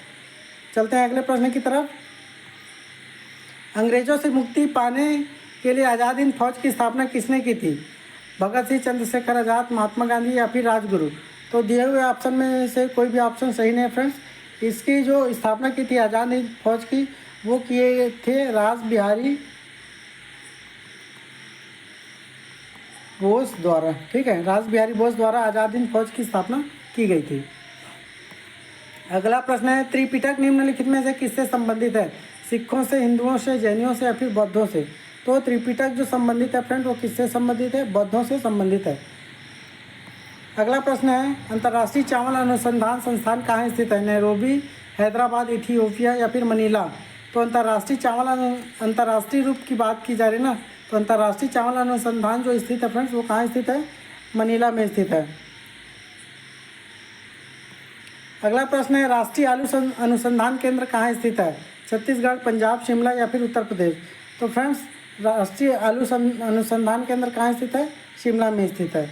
चलते हैं अगले प्रश्न की तरफ। अंग्रेजों से मुक्ति पाने के लिए आज़ाद हिंद फौज की स्थापना किसने की थी? भगत सिंह, चंद्रशेखर आज़ाद, महात्मा गांधी या फिर राजगुरु? तो दिए हुए ऑप्शन में से कोई भी ऑप्शन सही नहीं है फ्रेंड्स। इसकी जो स्थापना की थी आज़ाद हिंद फौज की वो किए थे रास बिहारी बोस द्वारा, ठीक है, रास बिहारी बोस द्वारा आज़ाद हिंद फौज की स्थापना की गई थी। अगला प्रश्न है, त्रिपिटक निम्नलिखित में से किससे संबंधित है? सिखों से, हिंदुओं से, जैनियों से या फिर बौद्धों से? तो त्रिपिटक जो संबंधित है फ्रेंड वो किससे संबंधित है? बौद्धों से संबंधित है। अगला प्रश्न है, अंतर्राष्ट्रीय चावल अनुसंधान संस्थान कहाँ स्थित है? नैरोबी, हैदराबाद, इथियोपिया या फिर मनीला? तो अंतर्राष्ट्रीय रूप की बात की जा रही है ना, तो अंतर्राष्ट्रीय चावल अनुसंधान जो स्थित है फ्रेंड्स वो कहाँ स्थित है? मनीला में स्थित है। अगला प्रश्न है, राष्ट्रीय आलू अनुसंधान केंद्र कहाँ स्थित है? छत्तीसगढ़, पंजाब, शिमला या फिर उत्तर प्रदेश? तो फ्रेंड्स राष्ट्रीय आलू अनुसंधान केंद्र कहाँ स्थित है? शिमला में स्थित है।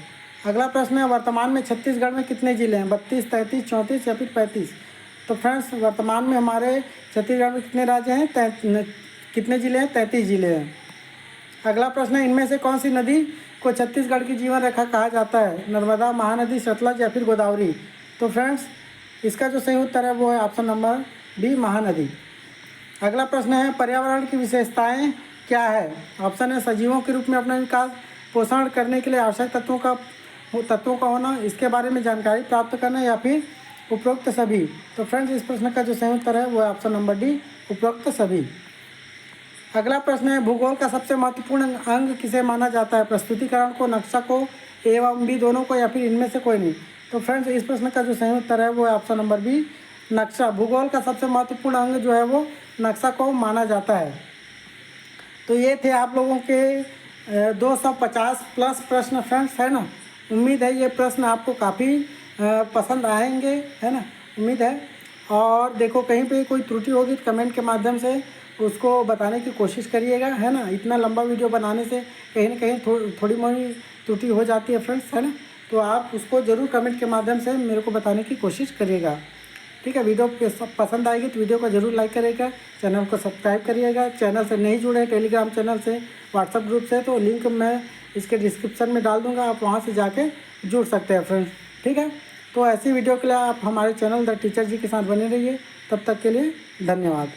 अगला प्रश्न है, वर्तमान में छत्तीसगढ़ में कितने ज़िले हैं? 32, 33, 34 या फिर 35? तो फ्रेंड्स वर्तमान में हमारे छत्तीसगढ़ में कितने राज्य हैं? कितने ज़िले हैं? 33 ज़िले हैं। अगला प्रश्न है, इनमें से कौन सी नदी को छत्तीसगढ़ की जीवन रेखा कहा जाता है? नर्मदा, महानदी, सतलज या फिर गोदावरी? तो फ्रेंड्स इसका जो सही उत्तर है वो है ऑप्शन नंबर बी, महानदी। अगला प्रश्न है, पर्यावरण की विशेषताएं क्या है? ऑप्शन है, सजीवों के रूप में अपना विकास, पोषण करने के लिए आवश्यक तत्वों का होना, इसके बारे में जानकारी प्राप्त करना या फिर उपरोक्त सभी? तो फ्रेंड्स इस प्रश्न का जो सही उत्तर है वो है ऑप्शन नंबर डी, उपरोक्त सभी। अगला प्रश्न है, भूगोल का सबसे महत्वपूर्ण अंग किसे माना जाता है? प्रस्तुतिकरण को, नक्शा को, एवं बी दोनों को या फिर इनमें से कोई नहीं? तो फ्रेंड्स इस प्रश्न का जो सही उत्तर है वो है ऑप्शन नंबर बी, नक्शा। भूगोल का सबसे महत्वपूर्ण अंग जो है वो नक्शा को माना जाता है। तो ये थे आप लोगों के 250 प्लस प्रश्न फ्रेंड्स, है ना। उम्मीद है ये प्रश्न आपको काफ़ी पसंद आएंगे, है ना, उम्मीद है। और देखो कहीं पे कोई त्रुटि होगी तो कमेंट के माध्यम से उसको बताने की कोशिश करिएगा, है ना। इतना लंबा वीडियो बनाने से कहीं ना कहीं थोड़ी मोड़ी त्रुटि हो जाती है फ्रेंड्स, है ना। तो आप उसको ज़रूर कमेंट के माध्यम से मेरे को बताने की कोशिश करिएगा, ठीक है। वीडियो पसंद आएगी तो वीडियो को ज़रूर लाइक करिएगा, चैनल को सब्सक्राइब करिएगा। चैनल से नहीं जुड़े, टेलीग्राम चैनल से, व्हाट्सएप ग्रुप से, तो लिंक मैं इसके डिस्क्रिप्शन में डाल दूँगा, आप वहाँ से जाके जुड़ सकते हैं फ्रेंड्स, ठीक है। तो ऐसी वीडियो के लिए आप हमारे चैनल द टीचर जी के साथ बने रहिए। तब तक के लिए धन्यवाद।